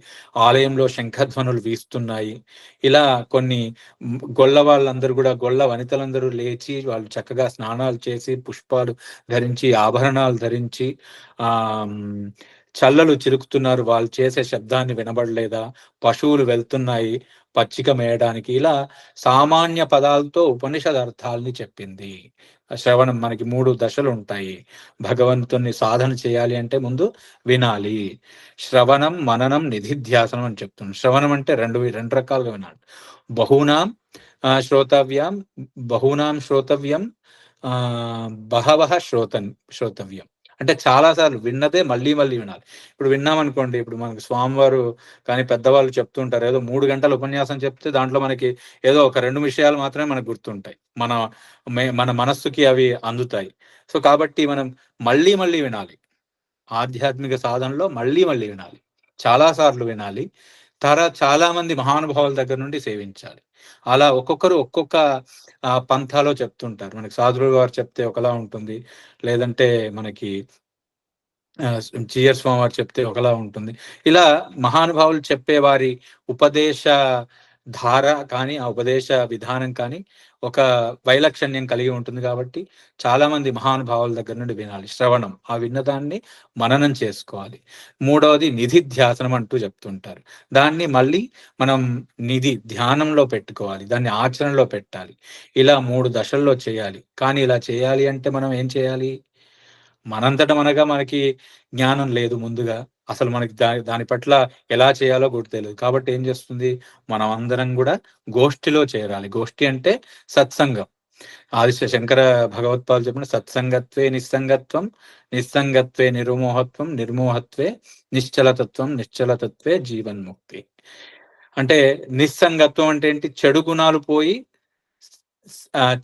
ఆలయంలో శంఖధ్వనులు వీస్తున్నాయి, ఇలా కొన్ని గొల్ల వాళ్ళందరూ కూడా, గొల్ల వనితలందరూ లేచి వాళ్ళు చక్కగా స్నానాలు చేసి పుష్పాలు ధరించి ఆభరణాలు ధరించి చల్లలు చిలుకుతున్నారు, వాళ్ళు చేసే శబ్దాన్ని వినబడలేదా, పశువులు వెళ్తున్నాయి పచ్చిక మేయడానికి, ఇలా సామాన్య పదాలతో ఉపనిషద్ అర్థాలని చెప్పింది. శ్రవణం మనకి 3 దశలు ఉంటాయి. భగవంతుని సాధన చేయాలి అంటే ముందు వినాలి, శ్రవణం, మననం, నిధిధ్యాసనం అని చెప్తున్నాం. శ్రవణం అంటే రెండు రకాలుగా వినాలి. బహూనాం శ్రోతవ్యం, బహూనాం శ్రోతవ్యం, బహవః శ్రోతవ్యం అంటే చాలా సార్లు విన్నదే మళ్ళీ మళ్ళీ వినాలి. ఇప్పుడు విన్నామనుకోండి, ఇప్పుడు మనకి స్వామివారు కానీ పెద్దవాళ్ళు చెప్తుంటారు, ఏదో 3 గంటల ఉపన్యాసం చెప్తే దాంట్లో మనకి ఏదో ఒక 2 విషయాలు మాత్రమే మనకు గుర్తుంటాయి, మన మనస్సుకి అవి అందుతాయి. సో కాబట్టి మనం మళ్ళీ మళ్ళీ వినాలి, ఆధ్యాత్మిక సాధనలో మళ్ళీ మళ్ళీ వినాలి, చాలా సార్లు వినాలి, చాలా మంది మహానుభావుల దగ్గర నుండి సేవించాలి. అలా ఒక్కొక్కరు ఒక్కొక్క పంథాలో చెప్తుంటారు. మనకి సాధువుల వారు చెప్తే ఒకలా ఉంటుంది, లేదంటే మనకి జిఆర్ స్వామి వారు చెప్తే ఒకలా ఉంటుంది. ఇలా మహానుభావులు చెప్పే వారి ఉపదేశ ధార కానీ, ఆ ఉపదేశ విధానం కానీ ఒక వైలక్షణ్యం కలిగి ఉంటుంది కాబట్టి చాలా మంది మహానుభావుల దగ్గర నుండి వినాలి. శ్రవణం, ఆ విన్నదాన్ని మననం చేసుకోవాలి. మూడవది నిధిధ్యాసనం అంటూ చెప్తుంటారు. దాన్ని మళ్ళీ మనం ధ్యానంలో పెట్టుకోవాలి, దాన్ని ఆచరణలో పెట్టాలి. ఇలా 3 దశల్లో చేయాలి. కానీ ఇలా చేయాలి అంటే మనం ఏం చేయాలి, మనంతట మనగా మనకి జ్ఞానం లేదు, ముందుగా అసలు మనకి దాని పట్ల ఎలా చేయాలో కూడా తెలియదు. కాబట్టి ఏం చేస్తుంది, మనం అందరం కూడా గోష్ఠిలో చేరాలి. గోష్ఠి అంటే సత్సంగం. ఆది శంకర భగవత్పాదులు చెప్పిన సత్సంగత్వే నిస్సంగత్వం, నిస్సంగత్వే నిర్మోహత్వం, నిర్మోహత్వే నిశ్చలతత్వం, నిశ్చలతత్వే జీవన్ముక్తి. అంటే నిస్సంగత్వం అంటే ఏంటి, చెడు గుణాలు పోయి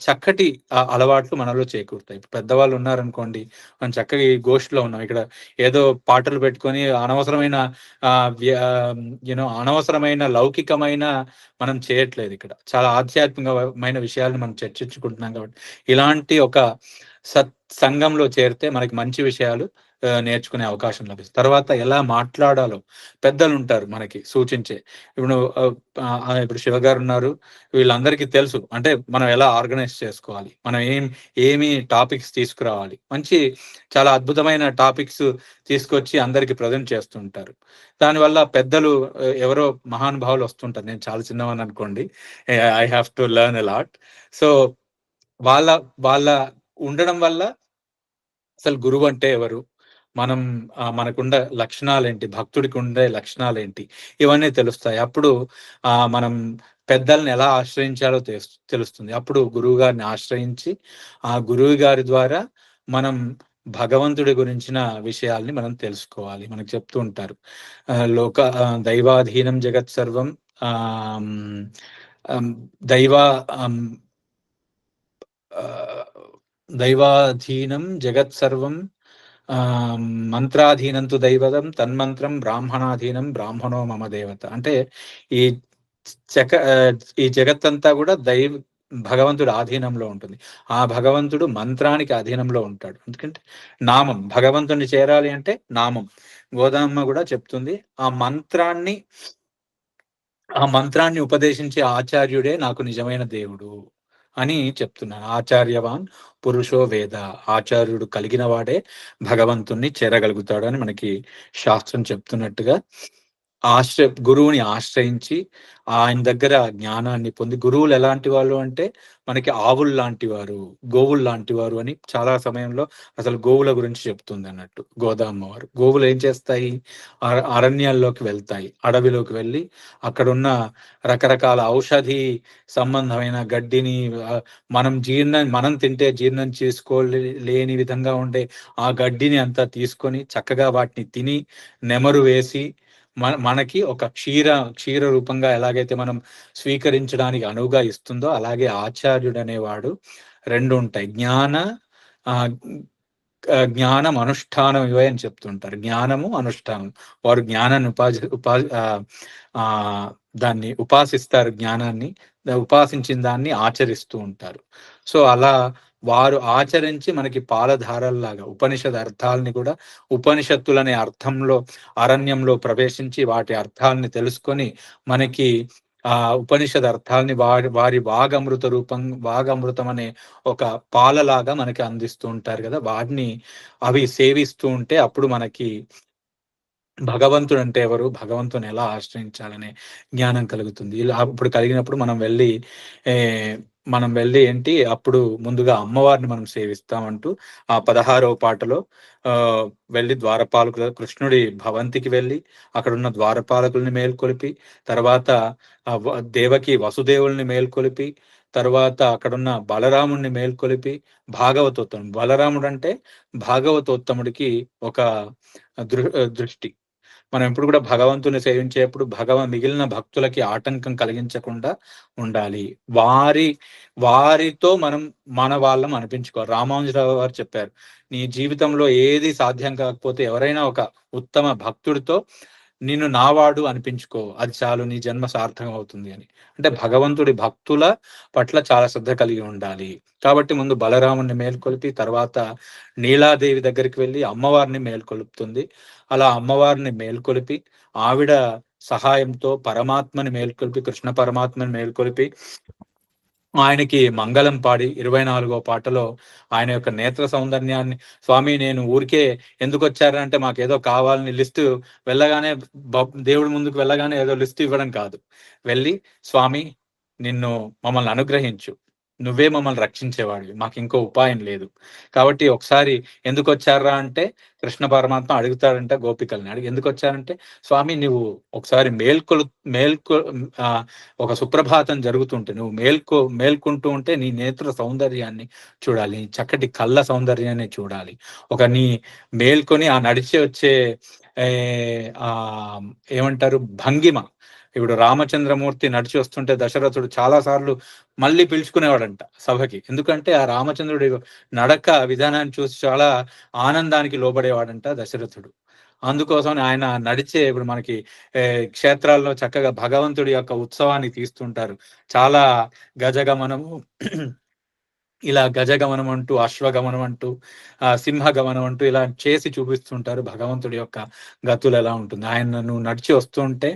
చక్కటి అలవాట్లు మనలో చేకూరుతాయి. పెద్దవాళ్ళు ఉన్నారనుకోండి, మనం చక్కగా ఈ గోష్ఠిలో ఉన్నాం, ఇక్కడ ఏదో పాటలు పెట్టుకొని అనవసరమైన అనవసరమైన లౌకికమైన మనం చేయట్లేదు. ఇక్కడ చాలా ఆధ్యాత్మికమైన విషయాలను మనం చర్చించుకుంటున్నాం కాబట్టి ఇలాంటి ఒక సత్సంగంలో చేరితే మనకి మంచి విషయాలు నేర్చుకునే అవకాశం లభిస్తుంది. తర్వాత ఎలా మాట్లాడాలో పెద్దలుంటారు మనకి సూచించే. ఇప్పుడు ఇప్పుడు శివగారు ఉన్నారు. వీళ్ళందరికీ తెలుసు. అంటే మనం ఎలా ఆర్గనైజ్ చేసుకోవాలి. మనం ఏమి టాపిక్స్ తీసుకురావాలి. చాలా అద్భుతమైన టాపిక్స్ తీసుకొచ్చి అందరికి ప్రజెంట్ చేస్తుంటారు. దానివల్ల పెద్దలు ఎవరో మహానుభావులు వస్తుంటారు. నేను చాలా చిన్నవాడిని అనుకోండి. I have to learn a lot. So వాళ్ళ వాళ్ళ ఉండడం వల్ల అసలు గురువు అంటే ఎవరు? మనం మనకుండ లక్షణాలేంటి? భక్తుడికి ఉండే లక్షణాలేంటి? ఇవన్నీ తెలుస్తాయి. అప్పుడు మనం పెద్దల్ని ఎలా ఆశ్రయించాలో తెలుస్తుంది. అప్పుడు గురువుగారిని ఆశ్రయించి, ఆ గురువు గారి ద్వారా మనం భగవంతుడి గురించిన విషయాల్ని మనం తెలుసుకోవాలి. మనకు చెప్తూ ఉంటారు. దైవాధీనం జగత్ సర్వం ఆహ్, హ్మ్, దైవా ఆహ్, దైవాధీనం జగత్ సర్వం మంత్రాధీనం తు దైవతం తన్మంత్రం బ్రాహ్మణాధీనం బ్రాహ్మణో మమ దేవత. అంటే ఈ జగ ఈ జగత్తంతా కూడా భగవంతుడి ఆధీనంలో ఉంటుంది. ఆ భగవంతుడు మంత్రానికి అధీనంలో ఉంటాడు. ఎందుకంటే నామం భగవంతుని చేరాలి అంటే నామం. గోదామ్మ కూడా చెప్తుంది. ఆ మంత్రాన్ని ఉపదేశించే ఆచార్యుడే నాకు నిజమైన దేవుడు అని చెప్తున్నాను. ఆచార్యవాన్ పురుషో వేద. ఆచార్యుడు కలిగిన వాడే భగవంతుణ్ణి చేరగలుగుతాడు అని మనకి శాస్త్రం చెప్తున్నట్టుగా గురువుని ఆశ్రయించి ఆయన దగ్గర జ్ఞానాన్ని పొంది, గురువులు ఎలాంటి వాళ్ళు అంటే మనకి ఆవులు లాంటి వారు, గోవులు లాంటి వారు అని చాలా సమయంలో అసలు గోవుల గురించి చెప్తుంది అన్నట్టు గోదామ్మవారు. గోవులు ఏం చేస్తాయి? అరణ్యాల్లోకి వెళ్తాయి, అడవిలోకి వెళ్ళి అక్కడున్న రకరకాల ఔషధి సంబంధమైన గడ్డిని మనం తింటే జీర్ణం చేసుకోలేని విధంగా ఉండే ఆ గడ్డిని అంతా తీసుకొని చక్కగా వాటిని తిని నెమరు వేసి మనకి ఒక క్షీర రూపంగా ఎలాగైతే మనం స్వీకరించడానికి అనువుగా ఇస్తుందో, అలాగే ఆచార్యుడు అనేవాడు రెండు ఉంటాయి. జ్ఞానం అనుష్ఠానం ఇవే అని చెప్తుంటారు. జ్ఞానము అనుష్ఠానం. వారు జ్ఞానాన్ని దాన్ని ఉపాసిస్తారు. జ్ఞానాన్ని ఉపాసించిన దాన్ని ఆచరిస్తూ ఉంటారు. సో అలా వారు ఆచరించి మనకి పాలధారల్లాగా ఉపనిషద్ అర్థాలని కూడా, ఉపనిషత్తులనే అర్థంలో అరణ్యంలో ప్రవేశించి వాటి అర్థాలని తెలుసుకొని మనకి ఆ ఉపనిషద్ అర్థాలని వారి వాగమృతం అనే ఒక పాలలాగా మనకి అందిస్తూ ఉంటారు కదా. అవి సేవిస్తూ ఉంటే అప్పుడు మనకి భగవంతుడు అంటే ఎవరు, భగవంతుని ఎలా ఆశ్రయించాలనే జ్ఞానం కలుగుతుంది. ఇలా అప్పుడు కలిగినప్పుడు మనం వెళ్ళి ఏంటి అప్పుడు ముందుగా అమ్మవారిని మనం సేవిస్తామంటూ ఆ 16వ పాటలో వెళ్ళి కృష్ణుడి భవంతికి వెళ్ళి అక్కడున్న ద్వారపాలకుల్ని మేల్కొలిపి, తర్వాత దేవకి వసుదేవుల్ని మేల్కొలిపి, తర్వాత అక్కడున్న బలరాముడిని మేల్కొలిపి భాగవతోత్తముడు. బలరాముడు అంటే భాగవతోత్తముడికి ఒక దృష్టి. మనం ఎప్పుడు కూడా భగవంతుని సేవించేప్పుడు మిగిలిన భక్తులకి ఆటంకం కలిగించకుండా ఉండాలి. వారితో మనం మన వాళ్ళం అనిపించుకోవాలి. రామానుజరావు గారు చెప్పారు, నీ జీవితంలో ఏది సాధ్యం కాకపోతే ఎవరైనా ఒక ఉత్తమ భక్తుడితో నిన్ను నావాడు అనిపించుకో, అది చాలు, నీ జన్మ సార్థకం అవుతుంది అని. అంటే భగవంతుడి భక్తుల పట్ల చాలా శ్రద్ధ కలిగి ఉండాలి. కాబట్టి ముందు బలరాముని మేల్కొల్పి తర్వాత నీలాదేవి దగ్గరికి వెళ్ళి అమ్మవారిని మేల్కొలుపుతుంది. అలా అమ్మవారిని మేల్కొలిపి ఆవిడ సహాయంతో పరమాత్మని మేల్కొల్పి, కృష్ణ పరమాత్మని మేల్కొలిపి ఆయనకి మంగళం పాడి 24వ పాటలో ఆయన యొక్క నేత్ర సౌందర్యాన్ని, స్వామి నేను ఊరికే ఎందుకు వచ్చారంటే మాకేదో కావాలని లిస్టు వెళ్ళగానే దేవుడి ముందుకు వెళ్ళగానే ఏదో లిస్టు ఇవ్వడం కాదు. వెళ్ళి స్వామి మమ్మల్ని అనుగ్రహించు, నువ్వే మమ్మల్ని రక్షించేవాడివి, మాకు ఇంకో ఉపాయం లేదు. కాబట్టి ఒకసారి ఎందుకు వచ్చారా అంటే కృష్ణ పరమాత్మ అడుగుతాడంటే గోపికల్ని అడిగి ఎందుకు వచ్చారంటే, స్వామి నువ్వు ఒకసారి ఒక సుప్రభాతం జరుగుతుంటే నువ్వు మేల్కుంటూ ఉంటే నీ నేత్ర సౌందర్యాన్ని చూడాలి, చక్కటి కళ్ళ సౌందర్యాన్ని చూడాలి. నీ మేల్కొని ఆ నడిచి వచ్చే ఏమంటారు భంగిమ. ఇప్పుడు రామచంద్రమూర్తి నడిచి వస్తుంటే దశరథుడు చాలా సార్లు మళ్ళీ పిలుచుకునేవాడంట సభకి. ఎందుకంటే ఆ రామచంద్రుడి నడక విధానాన్ని చూసి చాలా ఆనందానికి లోబడేవాడంట దశరథుడు. అందుకోసం ఆయన ఇప్పుడు మనకి క్షేత్రాల్లో చక్కగా భగవంతుడి యొక్క ఉత్సవాన్ని తీస్తుంటారు. చాలా గజగమనము ఇలా గజగమనం అంటూ, అశ్వగమనం అంటూ, సింహగమనం అంటూ ఇలా చేసి చూపిస్తుంటారు భగవంతుడి యొక్క గతులు ఎలా ఉంటుంది. ఆయన నువ్వు నడిచి వస్తుంటే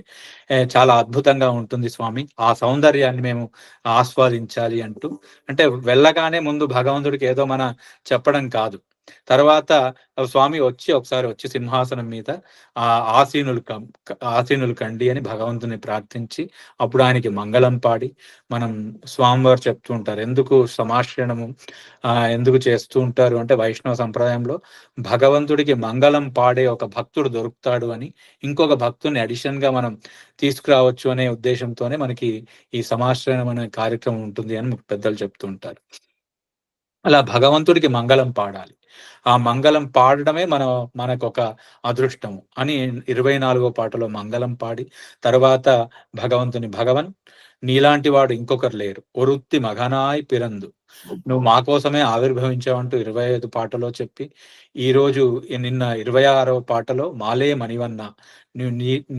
చాలా అద్భుతంగా ఉంటుంది స్వామి. ఆ సౌందర్యాన్ని మేము ఆస్వాదించాలి అంటూ, అంటే వెళ్ళగానే ముందు భగవంతుడికి ఏదో మన చెప్పడం కాదు. తర్వాత స్వామి ఒకసారి వచ్చి సింహాసనం మీద ఆ ఆసీనులు కండి అని భగవంతుని ప్రార్థించి, అప్పుడు ఆయనకి మంగళం పాడి, మనం స్వామివారు చెప్తూ ఉంటారు ఎందుకు సమాశ్రయణము ఎందుకు చేస్తూ ఉంటారు అంటే, వైష్ణవ సంప్రదాయంలో భగవంతుడికి మంగళం పాడే ఒక భక్తుడు దొరుకుతాడు అని, ఇంకొక భక్తుని అడిషన్ గా మనం తీసుకురావచ్చు అనే ఉద్దేశంతోనే మనకి ఈ సమాశ్రయణం అనే కార్యక్రమం ఉంటుంది అని పెద్దలు చెప్తూ ఉంటారు. అలా భగవంతుడికి మంగళం పాడాలి. ఆ మంగళం పాడడమే మనకొక అదృష్టము అని 24వ పాటలో మంగళం పాడి, తర్వాత భగవంతుని భగవన్ నీలాంటి వాడు ఇంకొకరు లేరు, ఒరుత్తి మగనాయ్ పిరందు, నువ్వు మా కోసమే ఆవిర్భవించావంటూ 25 పాటలో చెప్పి, ఈరోజు నిన్న 26వ పాటలో మాలే మణివన్న,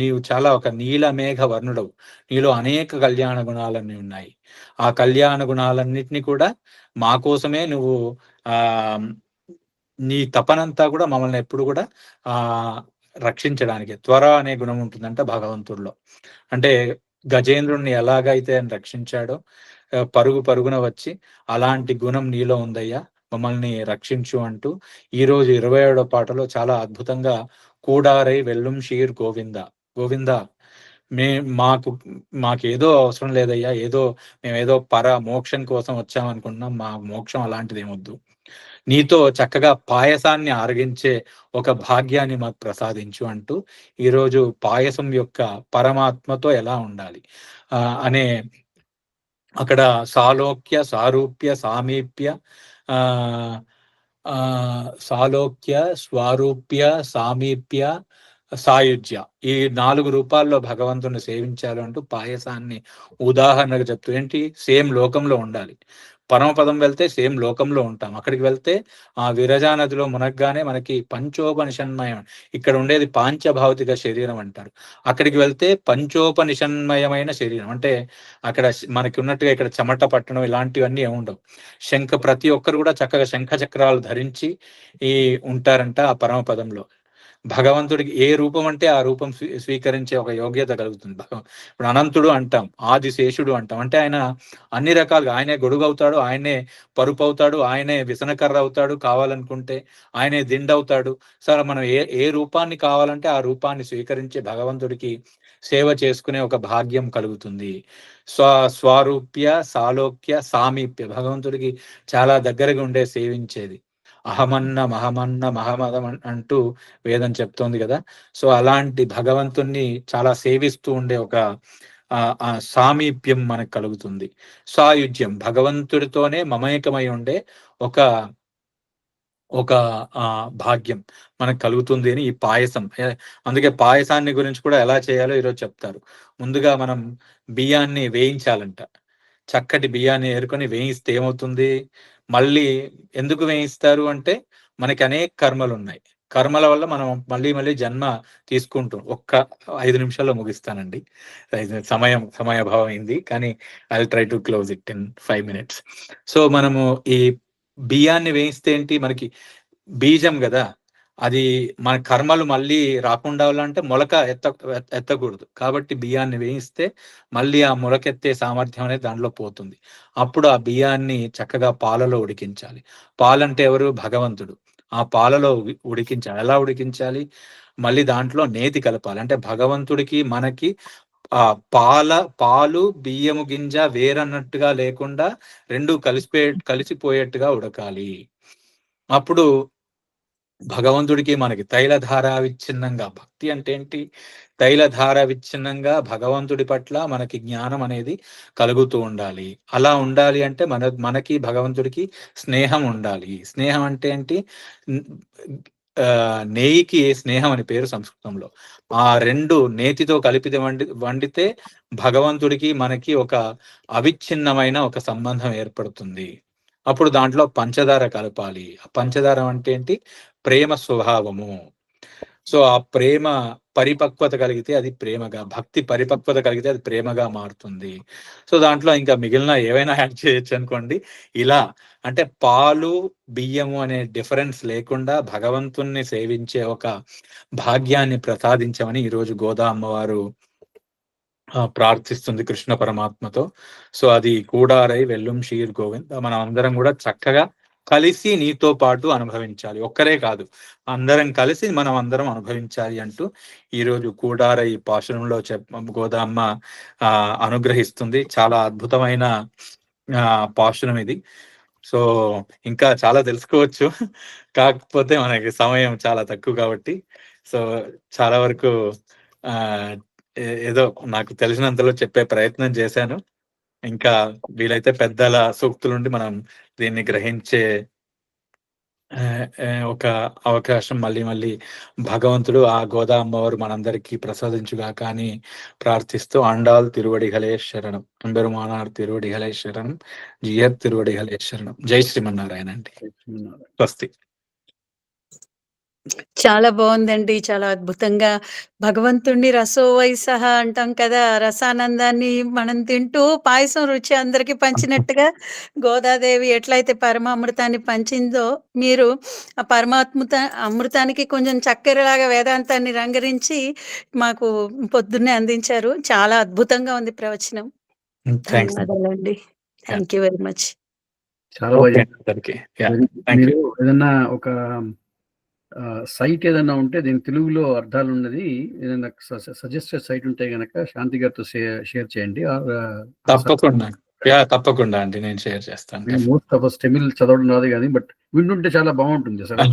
నీవు చాలా ఒక నీలమేఘ వర్ణుడవు, నీలో అనేక కళ్యాణ గుణాలన్నీ ఉన్నాయి. ఆ కళ్యాణ గుణాలన్నిటినీ కూడా మా కోసమే నువ్వు ఆ నీ తపనంతా కూడా మమ్మల్ని ఎప్పుడు కూడా ఆ రక్షించడానికి. త్వర అనే గుణం ఉంటుందంట భగవంతుడిలో. అంటే గజేంద్రుణ్ణి ఎలాగైతే ఆయన రక్షించాడో పరుగు పరుగున వచ్చి, అలాంటి గుణం నీలో ఉందయ్యా, మమ్మల్ని రక్షించు అంటూ ఈరోజు 27వ పాటలో చాలా అద్భుతంగా కూడారై వెల్లుం షీర్ గోవింద గోవింద, మే మాకు మాకేదో అవసరం లేదయ్యా, మేమేదో మోక్షం కోసం వచ్చామనుకుంటున్నాం, మా మోక్షం అలాంటిది ఏమొద్దు, నీతో చక్కగా పాయసాన్ని ఆరగించే ఒక భాగ్యాన్ని మాకు ప్రసాదించు అంటూ ఈరోజు పాయసం యొక్క పరమాత్మతో ఎలా ఉండాలి అనే, అక్కడ సాలోక్య సారూప్య సామీప్య ఆ ఆ సాలోక్య స్వారూప్య సామీప్య సాయుజ్య, ఈ 4 రూపాల్లో భగవంతుని సేవించాలి అంటూ పాయసాన్ని ఉదాహరణగా చెప్తూ, ఏంటి సేమ్ లోకంలో ఉండాలి. పరమపదం వెళ్తే సేమ్ లోకంలో ఉంటాం, అక్కడికి వెళ్తే ఆ విరజా నదిలో మునగ్గానే మనకి పంచోపనిషన్మయం, ఇక్కడ ఉండేది పాంచభౌతిక శరీరం అంటారు, అక్కడికి వెళ్తే పంచోపనిషన్మయమైన శరీరం, అంటే అక్కడ మనకి ఉన్నట్టుగా ఇక్కడ చెమట పట్టడం ఇలాంటివన్నీ ఏముండవు. ప్రతి ఒక్కరు కూడా చక్కగా శంఖ చక్రాలు ధరించి ఉంటారంట ఆ పరమపదంలో. భగవంతుడికి ఏ రూపం అంటే ఆ రూపం స్వీకరించే ఒక యోగ్యత కలుగుతుంది. ఇప్పుడు అనంతుడు అంటాం, ఆదిశేషుడు అంటాం, అంటే ఆయన అన్ని రకాలుగా ఆయనే గొడుగు అవుతాడు, ఆయనే పరుపు అవుతాడు, ఆయనే విసనకర్ర అవుతాడు, కావాలనుకుంటే ఆయనే దిండవుతాడు. సరే మనం ఏ రూపాన్ని కావాలంటే ఆ రూపాన్ని స్వీకరించే భగవంతుడికి సేవ చేసుకునే ఒక భాగ్యం కలుగుతుంది. స్వారూప్య సాలోక్య సామీప్య, భగవంతుడికి చాలా దగ్గరగా ఉండే సేవించేది. మహమదం అంటూ వేదం చెప్తోంది కదా. సో అలాంటి భగవంతుణ్ణి చాలా సేవిస్తూ ఉండే ఒక సామీప్యం మనకు కలుగుతుంది. సాయుధ్యం, భగవంతుడితోనే మమేకమై ఉండే ఒక ఒక భాగ్యం మనకు కలుగుతుంది అని ఈ పాయసం. అందుకే పాయసాన్ని గురించి కూడా ఎలా చేయాలో ఈరోజు చెప్తారు. ముందుగా మనం బియ్యాన్ని వేయించాలంట. చక్కటి బియ్యాన్ని ఏరుకొని వేయిస్తే ఏమవుతుంది, మళ్ళీ ఎందుకు వేయిస్తారు అంటే, మనకి అనేక కర్మలు ఉన్నాయి, కర్మల వల్ల మనం మళ్ళీ మళ్ళీ జన్మ తీసుకుంటాం. ఒక్క 5 నిమిషాల్లో ముగిస్తానండి, సమయాభావం అయింది, కానీ I will try to close it in 5 minutes. So మనము ఈ బియ్యాన్ని వేయిస్తే ఏంటి, మనకి బీజం కదా, అది మన కర్మలు మళ్ళీ రాకుండా అంటే మొలక ఎత్తకూడదు, కాబట్టి బియ్యాన్ని వేయిస్తే మళ్ళీ ఆ మొలకెత్తే సామర్థ్యం అనేది దాంట్లో పోతుంది. అప్పుడు ఆ బియ్యాన్ని చక్కగా పాలలో ఉడికించాలి. పాలంటే ఎవరు, భగవంతుడు. ఆ పాలలో ఉడికించాలి. ఎలా ఉడికించాలి, మళ్ళీ దాంట్లో నేతి కలపాలి. అంటే భగవంతుడికి మనకి పాలు బియ్యము గింజ వేరన్నట్టుగా లేకుండా రెండు కలిసిపోయేట్టుగా ఉడకాలి. అప్పుడు భగవంతుడికి మనకి తైలధార విచ్ఛిన్నంగా, భక్తి అంటే ఏంటి, తైలధార విచ్ఛిన్నంగా భగవంతుడి పట్ల మనకి జ్ఞానం అనేది కలుగుతూ ఉండాలి. అలా ఉండాలి అంటే మనకి భగవంతుడికి స్నేహం ఉండాలి. స్నేహం అంటే ఏంటి, నేయికి స్నేహం అని పేరు సంస్కృతంలో. ఆ రెండు నేతితో కలిపితే వండితే భగవంతుడికి మనకి ఒక అవిచ్ఛిన్నమైన ఒక సంబంధం ఏర్పడుతుంది. అప్పుడు దాంట్లో పంచదార కలపాలి. పంచదార అంటే ఏంటి, ప్రేమ స్వభావము. సో ఆ ప్రేమ పరిపక్వత కలిగితే అది ప్రేమగా, భక్తి పరిపక్వత కలిగితే అది ప్రేమగా మారుతుంది. సో దాంట్లో ఇంకా మిగిలిన ఏవైనా యాడ్ చేయొచ్చు అనుకోండి. ఇలా అంటే పాలు, బియ్యము అనే డిఫరెన్స్ లేకుండా భగవంతుణ్ణి సేవించే ఒక భాగ్యాన్ని ప్రసాదించమని ఈరోజు గోదా అమ్మవారు ప్రార్థిస్తుంది కృష్ణ పరమాత్మతో. సో అది కూడారై వెల్లుం షీర్ గోవింద్ మనం అందరం కూడా చక్కగా కలిసి నీతో పాటు అనుభవించాలి. ఒక్కరే కాదు, అందరం కలిసి మనం అందరం అనుభవించాలి అంటూ ఈరోజు కూడారై పాశురంలో గోదామ్మ అనుగ్రహిస్తుంది. చాలా అద్భుతమైన పాశురం ఇది. సో ఇంకా చాలా తెలుసుకోవచ్చు, కాకపోతే మనకి సమయం చాలా తక్కువ కాబట్టి సో చాలా వరకు ఏదో నాకు తెలిసినంతలో చెప్పే ప్రయత్నం చేశాను. ఇంకా వీలైతే పెద్దల సూక్తుల నుండి మనం దీన్ని గ్రహించే ఒక అవకాశం మళ్ళీ భగవంతుడు ఆ గోదా అమ్మవారు మనందరికీ ప్రసాదించుగా కానీ ప్రార్థిస్తూ ఆండాల్ తిరువడిగలే శరణం, అంబెరుమానార్ తిరువడిగలే శరణం, జియర్ తిరువడిగలే శరణం. జై శ్రీమన్నారాయణ అండి. స్వస్తి. చాలా బాగుందండి. చాలా అద్భుతంగా భగవంతుణ్ణి రసోవైసహ అంటాం కదా! రసానందాన్ని మనం తింటూ పాయసం రుచి అందరికి పంచినట్టుగా గోదాదేవి ఎట్లయితే పరమామృతాన్ని పంచిందో, మీరు ఆ అమృతానికి కొంచెం చక్కెరలాగా వేదాంతాన్ని రంగరించి మాకు పొద్దున్నే అందించారు. చాలా అద్భుతంగా ఉంది ప్రవచనం. ధన్యవాదాలండి. Thank you very much. చాలా మీరు ఏదన్నా ఒక సైట్ ఏదన్నా ఉంటే దీని తెలుగులో అర్థాలు ఉన్నది ఏదైనా సజెస్టెడ్ సైట్ ఉంటే గనక శాంతి గారితో షేర్ చేయండి. తప్పకుండా అండి, నేను షేర్ చేస్తాను. మోస్ట్ ఆఫ్ తమిళ్ చదవడం రాదు కానీ బట్ వింటుంటే చాలా బాగుంటుంది సార్.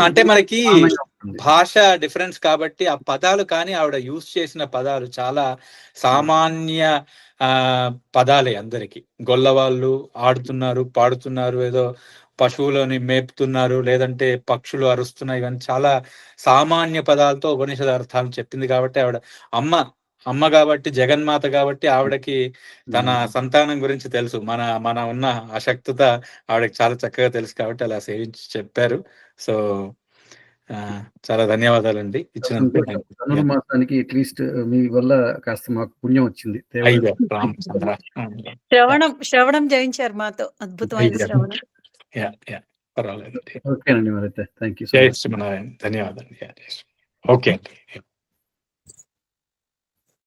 అంటే మనకి భాష డిఫరెన్స్ కాబట్టి ఆ పదాలు కానీ ఆవిడ యూజ్ చేసిన పదాలు చాలా సామాన్య పదాలే అందరికి. గొల్లవాళ్ళు ఆడుతున్నారు, పాడుతున్నారు, ఏదో పశువులని మేపుతున్నారు, లేదంటే పక్షులు అరుస్తున్నాయి, కానీ చాలా సామాన్య పదాలతో ఉపనిషద అర్థాలు చెప్పింది. కాబట్టి ఆవిడ అమ్మ కాబట్టి, జగన్మాత కాబట్టి ఆవిడకి తన సంతానం గురించి తెలుసు. మన ఉన్న అశక్తత ఆవిడకి చాలా చక్కగా తెలుసు కాబట్టి అలా సేవించి చెప్పారు. సో చాలా ధన్యవాదాలండి ఇచ్చినందుకు. ధనుర్మాసానికి అట్లీస్ట్ మీ వల్ల కాస్త మాకు పుణ్యం వచ్చింది. శ్రవణం జయించారు మాతో, అద్భుతమైన శ్రవణం. పర్వాలేదు. ఓకేనండి, మరి థ్యాంక్ యూ. జై శ్రీమన్నారాయణ. ధన్యవాదాలు. ఓకే అండి.